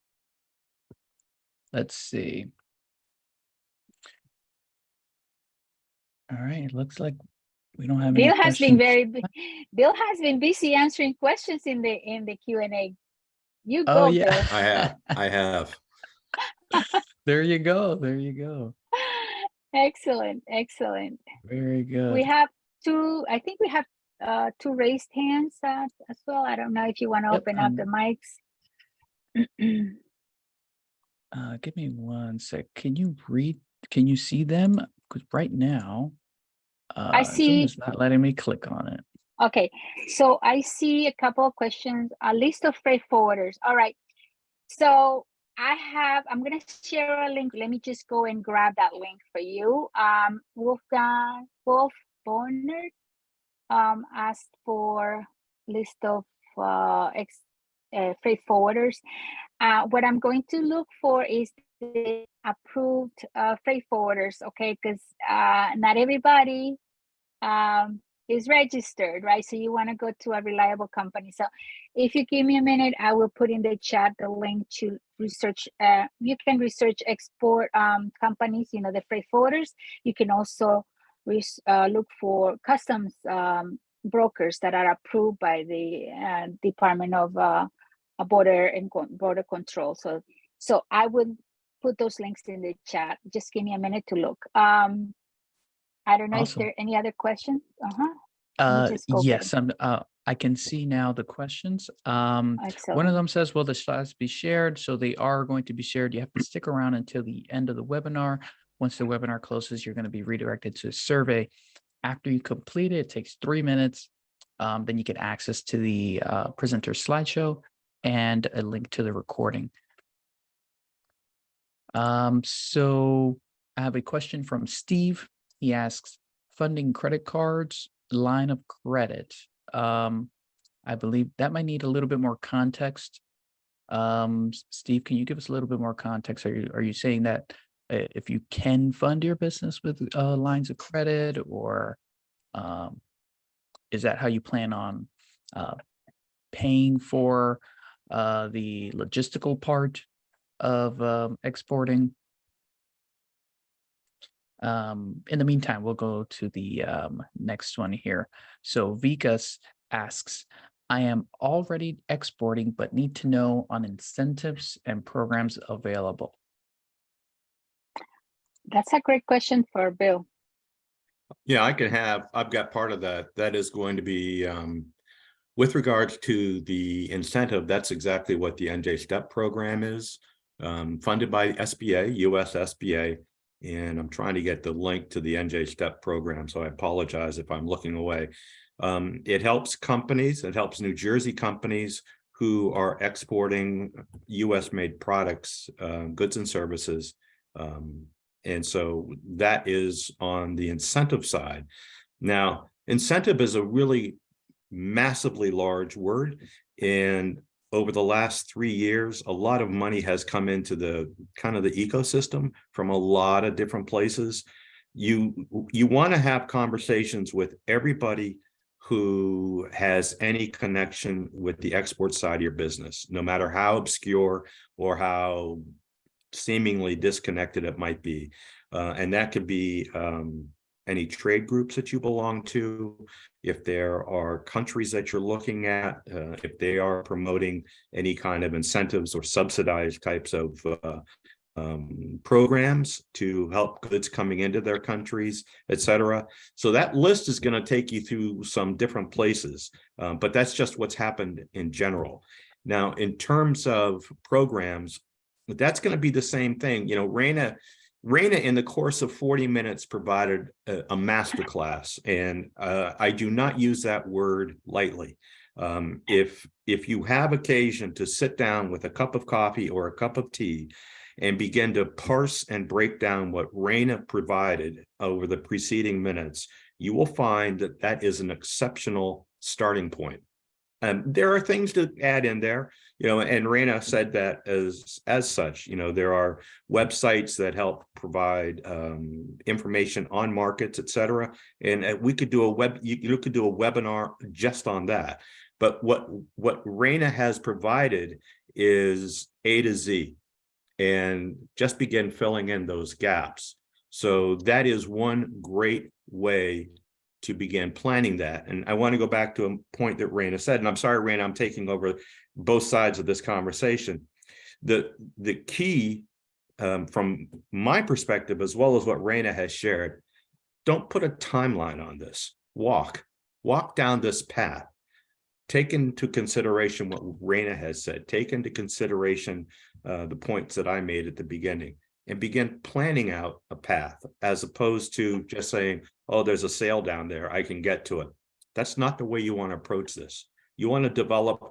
let's see. All right. It looks like we don't have any
Bill has been
questions.
Bill has been busy answering questions in the Q&A. You
Oh,
go,
yeah.
Bill.
I have.
There you go. There you go.
Excellent, excellent.
Very
We
good.
have I think we have two raised hands as well. I don't know if you want to
Yep,
open up the mics.
give me one sec. Can you see them? Because right now,
I
Zoom
see.
is not letting me click on it.
Okay, so I see a couple of questions, a list of freight forwarders. All right, so I'm going to share a link. Let me just go and grab that link for you. Wolf Bonner asked for list of freight forwarders. What I'm going to look for is the approved freight forwarders, okay? Because not everybody is registered, right? So you want to go to a reliable company. So if you give me a minute, I will put in the chat the link to research. You can research export companies, you know, the freight forwarders. You can also look for customs brokers that are approved by the Department of Border Control. So I would put those links in the chat. Just give me a minute to look. I don't know if
Awesome.
there are any other questions. Let me just go
Yes, I can see now the questions. One
Excellent.
of them says, will the slides be shared? So they are going to be shared. You have to stick around until the end of the webinar. Once the webinar closes, you're going to be redirected to a survey. After you complete it, it takes 3 minutes. Then you get access to the presenter slideshow and a link to the recording. So I have a question from Steve. He asks, funding credit cards, line of credit. I believe that might need a little bit more context. Steve, can you give us a little bit more context? Are you saying that if you can fund your business with lines of credit, or is that how you plan on paying for the logistical part of exporting? In the meantime, we'll go to the next one here. So Vikas asks, I am already exporting, but need to know on incentives and programs available.
That's a great question for Bill.
Yeah, I've got part of that. That is going to be with regards to the incentive. That's exactly what the NJ STEP program is, funded by SBA, US SBA. And I'm trying to get the link to the NJ STEP program, so I apologize if I'm looking away. It helps companies, it helps New Jersey companies who are exporting US made products, goods and services. And so that is on the incentive side. Now, incentive is a really massively large word. And over the last 3 years, a lot of money has come into the kind of the ecosystem from a lot of different places. You want to have conversations with everybody who has any connection with the export side of your business, no matter how obscure or how seemingly disconnected it might be. And that could be any trade groups that you belong to, if there are countries that you're looking at, if they are promoting any kind of incentives or subsidized types of programs to help goods coming into their countries, et cetera. So that list is going to take you through some different places, but that's just what's happened in general. Now, in terms of programs, that's going to be the same thing. You know, Reina, in the course of 40 minutes, provided a masterclass, and I do not use that word lightly. If you have occasion to sit down with a cup of coffee or a cup of tea and begin to parse and break down what Reina provided over the preceding minutes, you will find that that is an exceptional starting point. There are things to add in there, you know, and Reina said that as such, you know, there are websites that help provide information on markets, et cetera. And we could do you could do a webinar just on that. But what Reina has provided is A to Z, and just begin filling in those gaps. So that is one great way to begin planning that. And I want to go back to a point that Reina said, and I'm sorry, Reina, I'm taking over both sides of this conversation. The key from my perspective, as well as what Reina has shared, don't put a timeline on this. Walk down this path. Take into consideration what Reina has said. Take into consideration the points that I made at the beginning, and begin planning out a path, as opposed to just saying, oh, there's a sale down there, I can get to it. That's not the way you want to approach this. You want to develop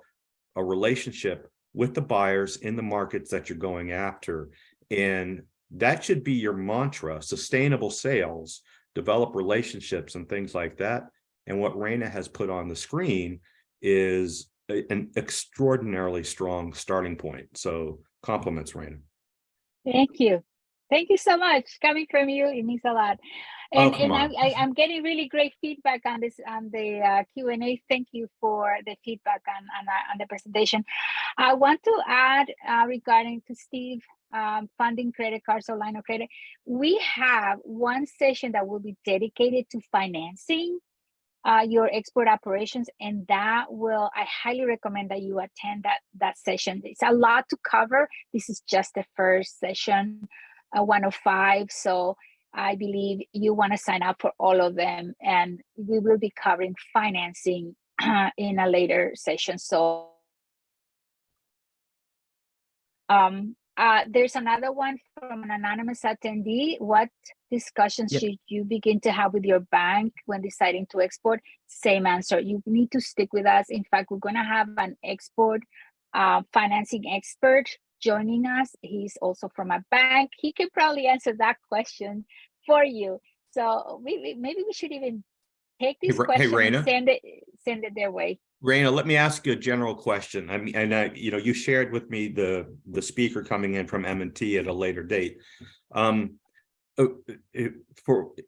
a relationship with the buyers in the markets that you're going after. And that should be your mantra: sustainable sales, develop relationships and things like that. And what Reina has put on the screen is an extraordinarily strong starting point. So compliments, Reina.
Thank you. Thank you so much. Coming from you, it means a lot. And,
Oh, come on.
I'm getting really great feedback on this, on the Q&A. Thank you for the feedback on the presentation. I want to add regarding to Steve, funding credit cards or line of credit. We have one session that will be dedicated to financing your export operations, and I highly recommend that you attend that session. It's a lot to cover. This is just the first session, 1 of 5. So I believe you want to sign up for all of them, and we will be covering financing in a later session. So there's another one from an anonymous attendee. What discussions should you begin to have with your bank when deciding to export? Same answer. You need to stick with us. In fact, we're going to have an export financing expert joining us. He's also from a bank. He can probably answer that question for you. So maybe we should even take this question and send it their way.
Reina, let me ask you a general question. I mean, and you shared with me the speaker coming in from M&T at a later date.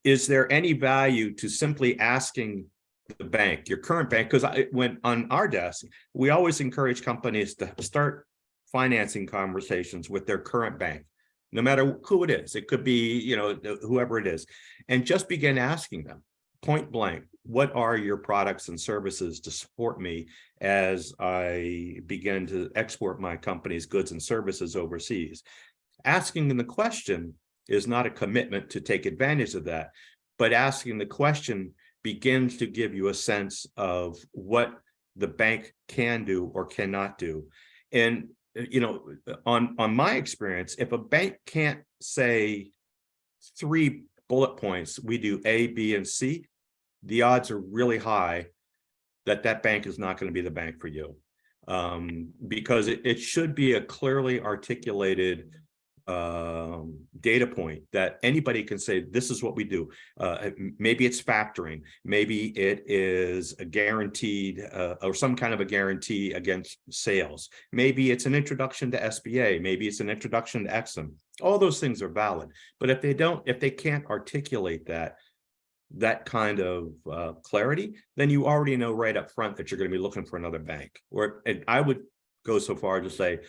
Is there any value to simply asking the bank, your current bank? Because when on our desk, we always encourage companies to start financing conversations with their current bank, no matter who it is. It could be, whoever it is, and just begin asking them point blank, what are your products and services to support me as I begin to export my company's goods and services overseas? Asking them the question is not a commitment to take advantage of that, but asking the question begins to give you a sense of what the bank can do or cannot do. And on my experience, if a bank can't say 3 bullet points, we do A, B, and C, the odds are really high that bank is not going to be the bank for you, because it should be a clearly articulated data point that anybody can say, this is what we do. Maybe it's factoring, maybe it is a guaranteed or some kind of a guarantee against sales. Maybe it's an introduction to SBA, maybe it's an introduction to EXIM. All those things are valid, but if they can't articulate that kind of clarity, then you already know right up front that you're going to be looking for another bank. And I would go so far to say,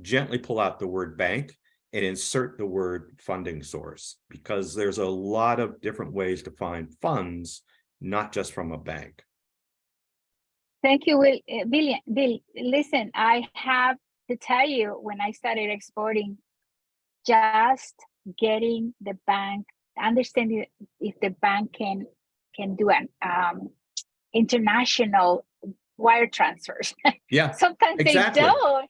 gently pull out the word bank and insert the word funding source, because there's a lot of different ways to find funds, not just from a bank.
Thank you, Bill. Listen, I have to tell you, when I started exporting, just getting the bank, understanding if the bank can do an international wire transfers.
Yeah,
Sometimes
exactly.
they don't.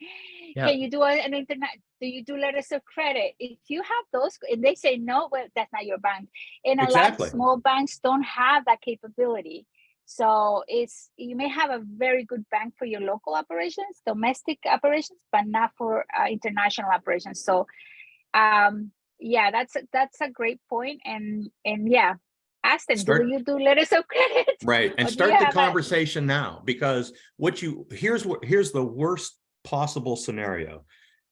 Yeah.
Can you do an internet? Do you do letters of credit? If you have those, and they say no, well, that's not your bank. And a lot of small banks don't have that capability. So you may have a very good bank for your local operations, domestic operations, but not for international operations. So yeah, that's a great point. And yeah, ask them, do you do letters of credit?
Right. And start the conversation now, because here's the worst possible scenario.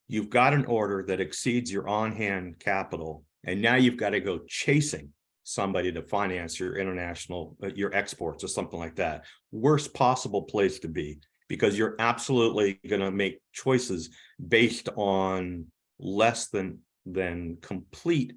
You've got an order that exceeds your on-hand capital, and now you've got to go chasing somebody to finance your international, your exports or something like that. Worst possible place to be, because you're absolutely going to make choices based on less than complete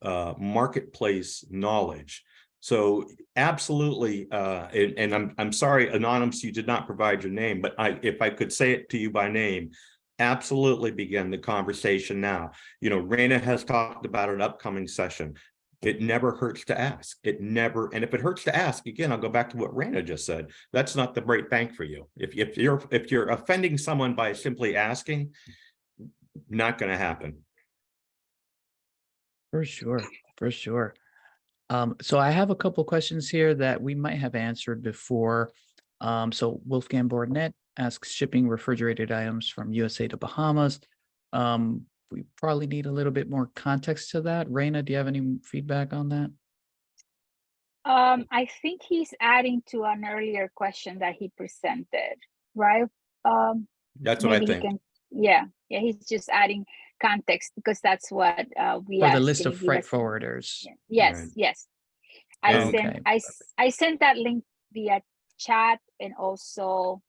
marketplace knowledge. So absolutely, and I'm sorry, Anonymous, you did not provide your name, but if I could say it to you by name, absolutely begin the conversation now. You know, Reina has talked about an upcoming session. It never hurts to ask. It never, and if it hurts to ask, again, I'll go back to what Reina just said. That's not the right bank for you. If you're offending someone by simply asking, not going to happen.
For sure, for sure. So I have a couple questions here that we might have answered before. So Wolfgang Bornet asks, shipping refrigerated items from USA to Bahamas. We probably need a little bit more context to that. Reina, do you have any feedback on that?
I think he's adding to an earlier question that he presented, right?
That's what I think.
Yeah, he's just adding context, because that's what we
For
asked.
the list of freight forwarders.
Yes,
Right.
yes.
Okay.
I sent that link via chat and also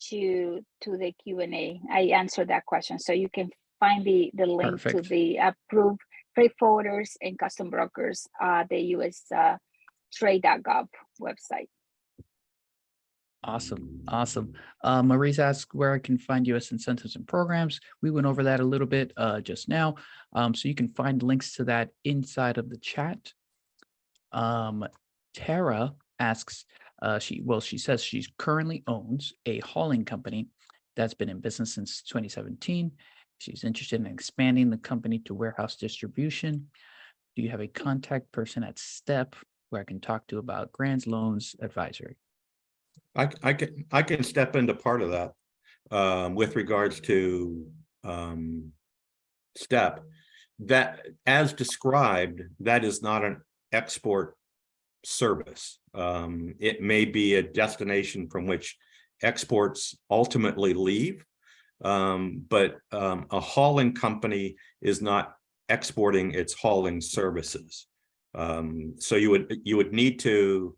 to the Q&A. I answered that question, so you can find the link to
Perfect.
the approved freight forwarders and custom brokers, the US trade.gov website.
Awesome. Awesome. Maurice asks where I can find US incentives and programs. We went over that a little bit just now. So you can find links to that inside of the chat. Tara asks, she says she currently owns a hauling company that's been in business since 2017. She's interested in expanding the company to warehouse distribution. Do you have a contact person at STEP where I can talk to about grants, loans, advisory?
I can step into part of that with regards to STEP. That, as described, that is not an export service. It may be a destination from which exports ultimately leave, but a hauling company is not exporting its hauling services. So you would need to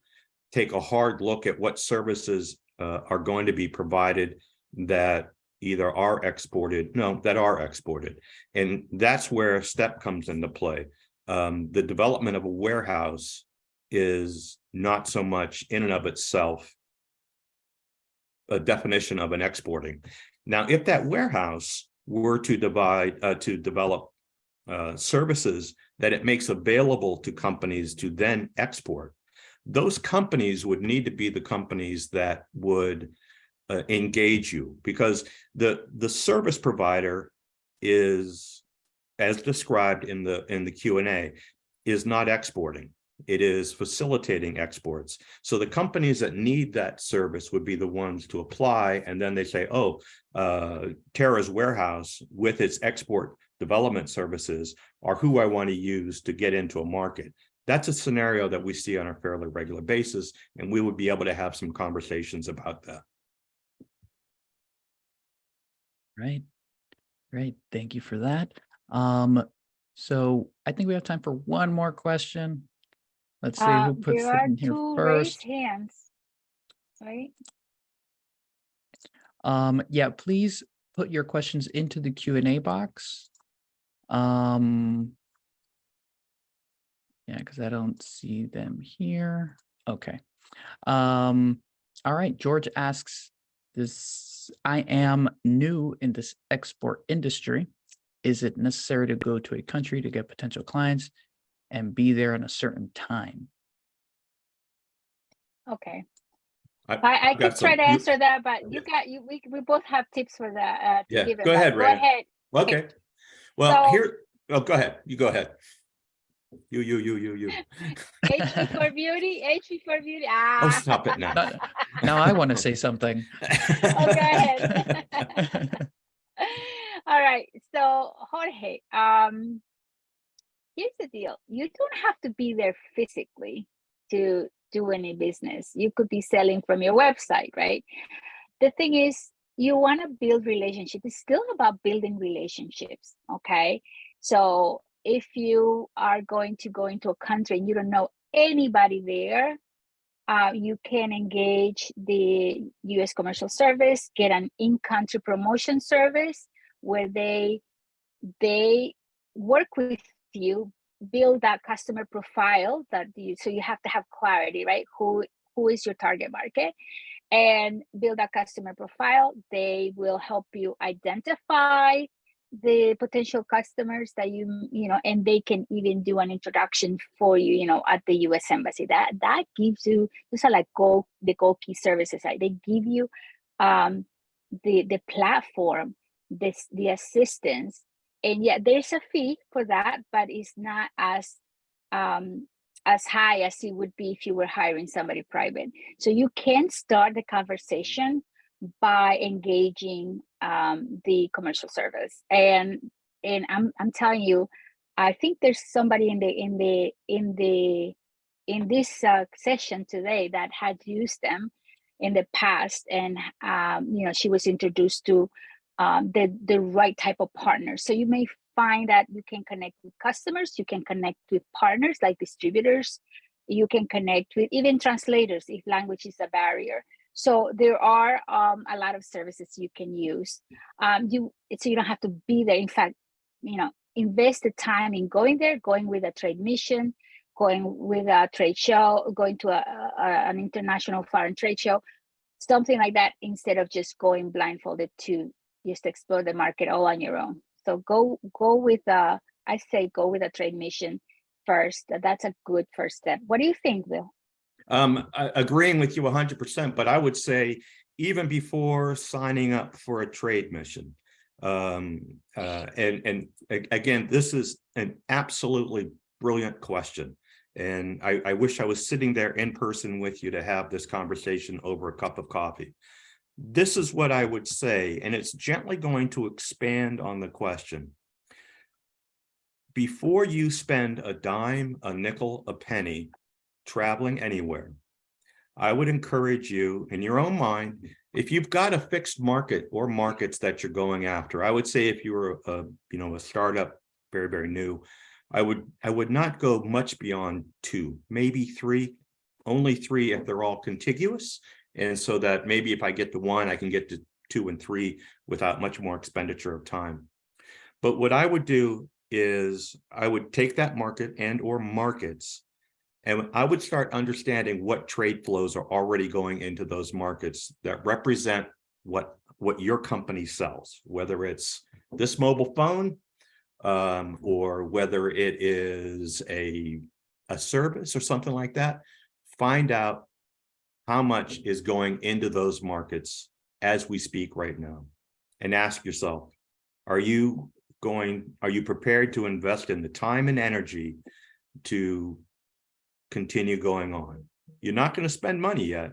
take a hard look at what services are going to be provided that either are exported, that are exported. And that's where STEP comes into play. The development of a warehouse is not so much in and of itself a definition of an exporting. Now, if that warehouse were to develop services that it makes available to companies to then export, those companies would need to be the companies that would engage you, because the service provider is, as described in the Q&A, is not exporting. It is facilitating exports. So the companies that need that service would be the ones to apply, and then they say, oh, Tara's warehouse with its export development services are who I want to use to get into a market. That's a scenario that we see on a fairly regular basis, and we would be able to have some conversations about that.
Right. Great. Thank you for that. So I think we have time for one more question. Let's see who puts
there
it
are
in here
two
first.
raised hands, right?
Yeah, please put your questions into the Q&A box. Yeah, because I don't see them here. Okay. All right. George asks, I am new in this export industry. Is it necessary to go to a country to get potential clients and be there in a certain time?
Okay. I could try to answer that, but we both have tips for that.
Yeah,
give
go ahead,
Go
Reina.
ahead.
Okay. Well,
So,
go ahead. You go ahead. You.
HV for beauty, HV for beauty.
Oh, stop it now.
Now I want to say something.
Oh, go ahead. All right. So, Jorge, here's the deal. You don't have to be there physically to do any business. You could be selling from your website, right? The thing is, you want to build relationships. It's still about building relationships, okay? So if you are going to go into a country and you don't know anybody there, you can engage the U.S. Commercial Service, get an in-country promotion service where they work with you, build that customer profile so you have to have clarity, right? Who is your target market, and build a customer profile. They will help you identify the potential customers that you know, and they can even do an introduction for you, you know, at the U.S. Embassy. That gives you, these are like the key services, right? They give you the platform, the assistance, and yeah, there's a fee for that, but it's not as high as it would be if you were hiring somebody private. So you can start the conversation by engaging the commercial service, and I'm telling you, I think there's somebody in this session today that had used them in the past, and you know, she was introduced to the right type of partners. So you may find that you can connect with customers, you can connect with partners like distributors, you can connect with even translators if language is a barrier. So there are a lot of services you can use. So you don't have to be there. In fact, you know, invest the time in going there, going with a trade mission, going with a trade show, going to an international foreign trade show, something like that, instead of just going blindfolded to just explore the market all on your own. So go with I say go with a trade mission first. That's a good first step. What do you think, Bill?
Agreeing with you 100%, but I would say even before signing up for a trade mission, and again, this is an absolutely brilliant question. And I wish I was sitting there in person with you to have this conversation over a cup of coffee. This is what I would say, and it's gently going to expand on the question. Before you spend a dime, a nickel, a penny traveling anywhere, I would encourage you in your own mind, if you've got a fixed market or markets that you're going after, I would say if you were a startup, very, very new, I would not go much beyond 2, maybe 3, only 3 if they're all contiguous. And so that maybe if I get to 1, I can get to 2 and 3 without much more expenditure of time. But what I would do is I would take that market and or markets, and I would start understanding what trade flows are already going into those markets that represent what your company sells, whether it's this mobile phone, or whether it is a service or something like that. Find out how much is going into those markets as we speak right now, and ask yourself, are you prepared to invest in the time and energy to continue going on? You're not going to spend money yet,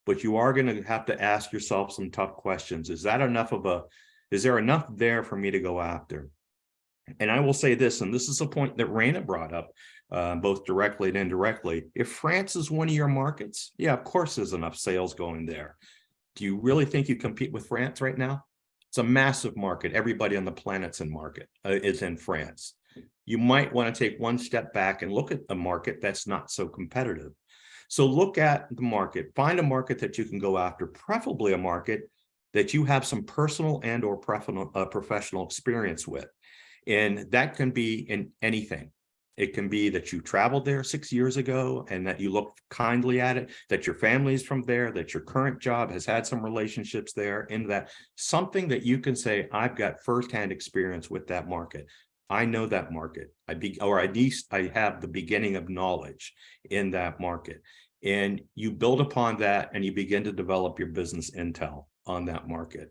but you are going to have to ask yourself some tough questions. Is there enough there for me to go after? And I will say this, and this is a point that Reina brought up, both directly and indirectly. If France is one of your markets, yeah, of course there's enough sales going there. Do you really think you compete with France right now? It's a massive market. Everybody on the planet's is in France. You might want to take one step back and look at a market that's not so competitive. So look at the market, find a market that you can go after, preferably a market that you have some personal and or professional experience with. And that can be in anything. It can be that you traveled there 6 years ago and that you look kindly at it, that your family's from there, that your current job has had some relationships there, in that something that you can say, I've got firsthand experience with that market. I know that market. At least I have the beginning of knowledge in that market. And you build upon that and you begin to develop your business intel on that market.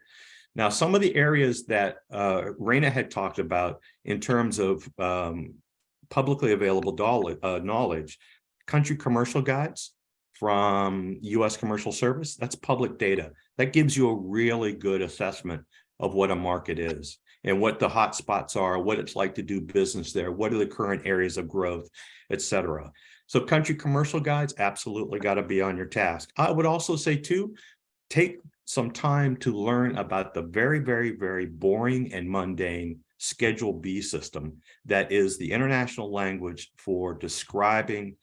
Now, some of the areas that Reina had talked about in terms of publicly available knowledge, country commercial guides from U.S. Commercial Service, that's public data. That gives you a really good assessment of what a market is and what the hot spots are, what it's like to do business there, what are the current areas of growth, et cetera. So country commercial guides absolutely got to be on your task. I would also say too, take some time to learn about the very, very, very boring and mundane Schedule B system that is the international language for describing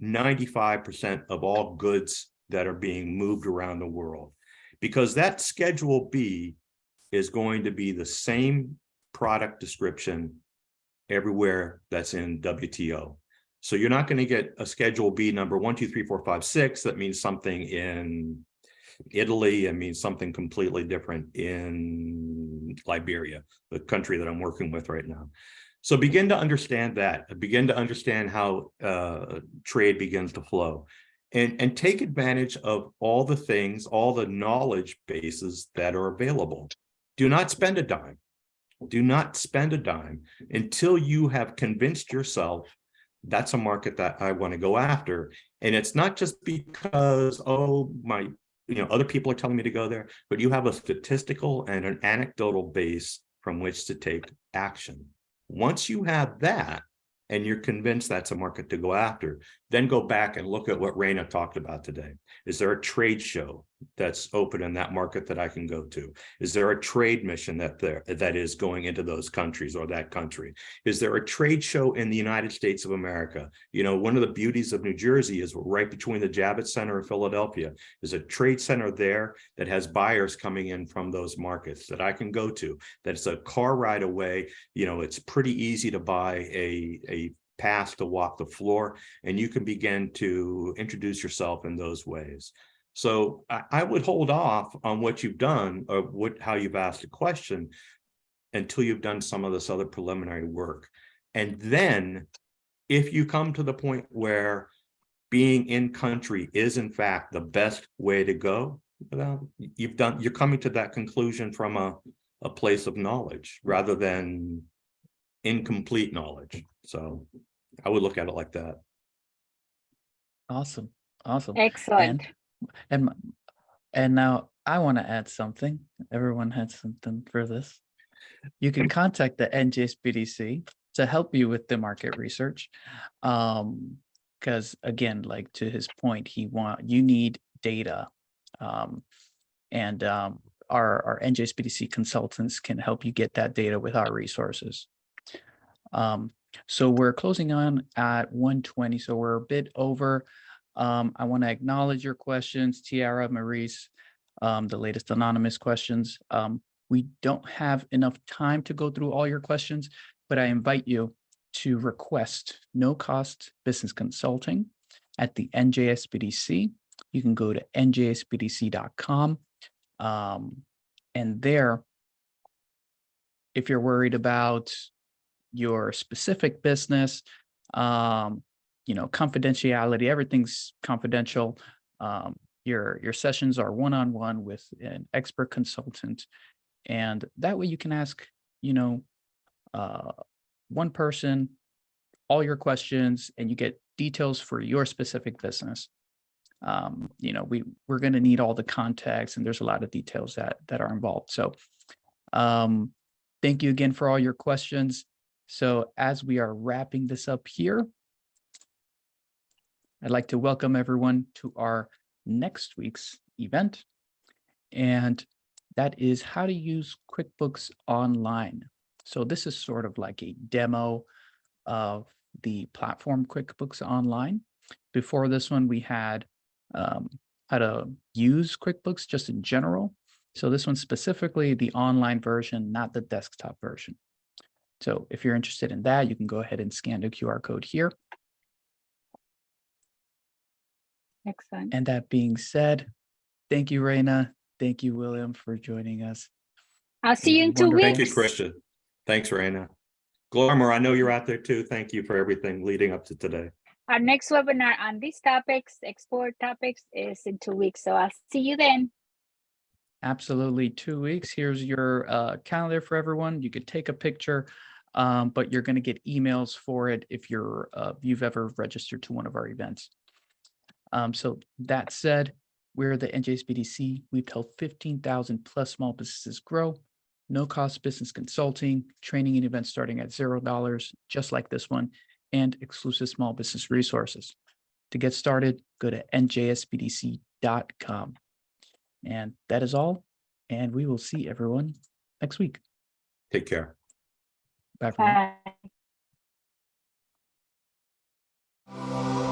95% of all goods that are being moved around the world, because that Schedule B is going to be the same product description everywhere that's in WTO. So you're not going to get a Schedule B number 1, 2, 3, 4, 5, 6 that means something in Italy and means something completely different in Liberia, the country that I'm working with right now. So begin to understand that, begin to understand how trade begins to flow, and take advantage of all the things, all the knowledge bases that are available. Do not spend a dime. Do not spend a dime until you have convinced yourself that's a market that I want to go after. And it's not just because, oh, other people are telling me to go there, but you have a statistical and an anecdotal base from which to take action. Once you have that, and you're convinced that's a market to go after, then go back and look at what Reina talked about today. Is there a trade show that's open in that market that I can go to? Is there a trade mission that is going into those countries or that country? Is there a trade show in the United States of America? One of the beauties of New Jersey is right between the Javits Center and Philadelphia. There's a trade center there that has buyers coming in from those markets that I can go to. That's a car ride away. It's pretty easy to buy a pass to walk the floor, and you can begin to introduce yourself in those ways. So I would hold off on what you've done or how you've asked a question until you've done some of this other preliminary work. And then if you come to the point where being in country is in fact the best way to go, well, you're coming to that conclusion from a place of knowledge rather than incomplete knowledge. So I would look at it like that.
Awesome.
Excellent.
And now I want to add something. Everyone had something for this. You can contact the NJSBDC to help you with the market research. Because again, like to his point, you need data. And our NJSBDC consultants can help you get that data with our resources. So we're closing on at 1:20, so we're a bit over. I want to acknowledge your questions, Tiara, Maurice, the latest anonymous questions. We don't have enough time to go through all your questions, but I invite you to request no-cost business consulting at the NJSBDC. You can go to njsbdc.com. And there, if you're worried about your specific business, confidentiality, everything's confidential. Your sessions are one-on-one with an expert consultant, and that way you can ask, one person all your questions, and you get details for your specific business. We're going to need all the context, and there's a lot of details that are involved. So, thank you again for all your questions. So as we are wrapping this up here, I'd like to welcome everyone to our next week's event. And that is how to use QuickBooks Online. So this is sort of like a demo of the platform QuickBooks Online. Before this one, we had how to use QuickBooks just in general. So this one's specifically the online version, not the desktop version. So if you're interested in that, you can go ahead and scan the QR code here.
Excellent.
And that being said, thank you, Reina. Thank you, William, for joining us.
I'll see you in 2 weeks.
Thank you, Christian. Thanks, Reina. Glormer, I know you're out there too. Thank you for everything leading up to today.
Our next webinar on these topics, export topics, is in 2 weeks. So I'll see you then.
Absolutely, 2 weeks. Here's your calendar for everyone. You could take a picture, but you're going to get emails for it if you've ever registered to one of our events. So that said, we're the NJSBDC. We've helped 15,000 plus small businesses grow. No cost business consulting, training and events starting at $0, just like this one, and exclusive small business resources. To get started, go to njsbdc.com. And that is all. And we will see everyone next week.
Take care.
Back from you.
Bye.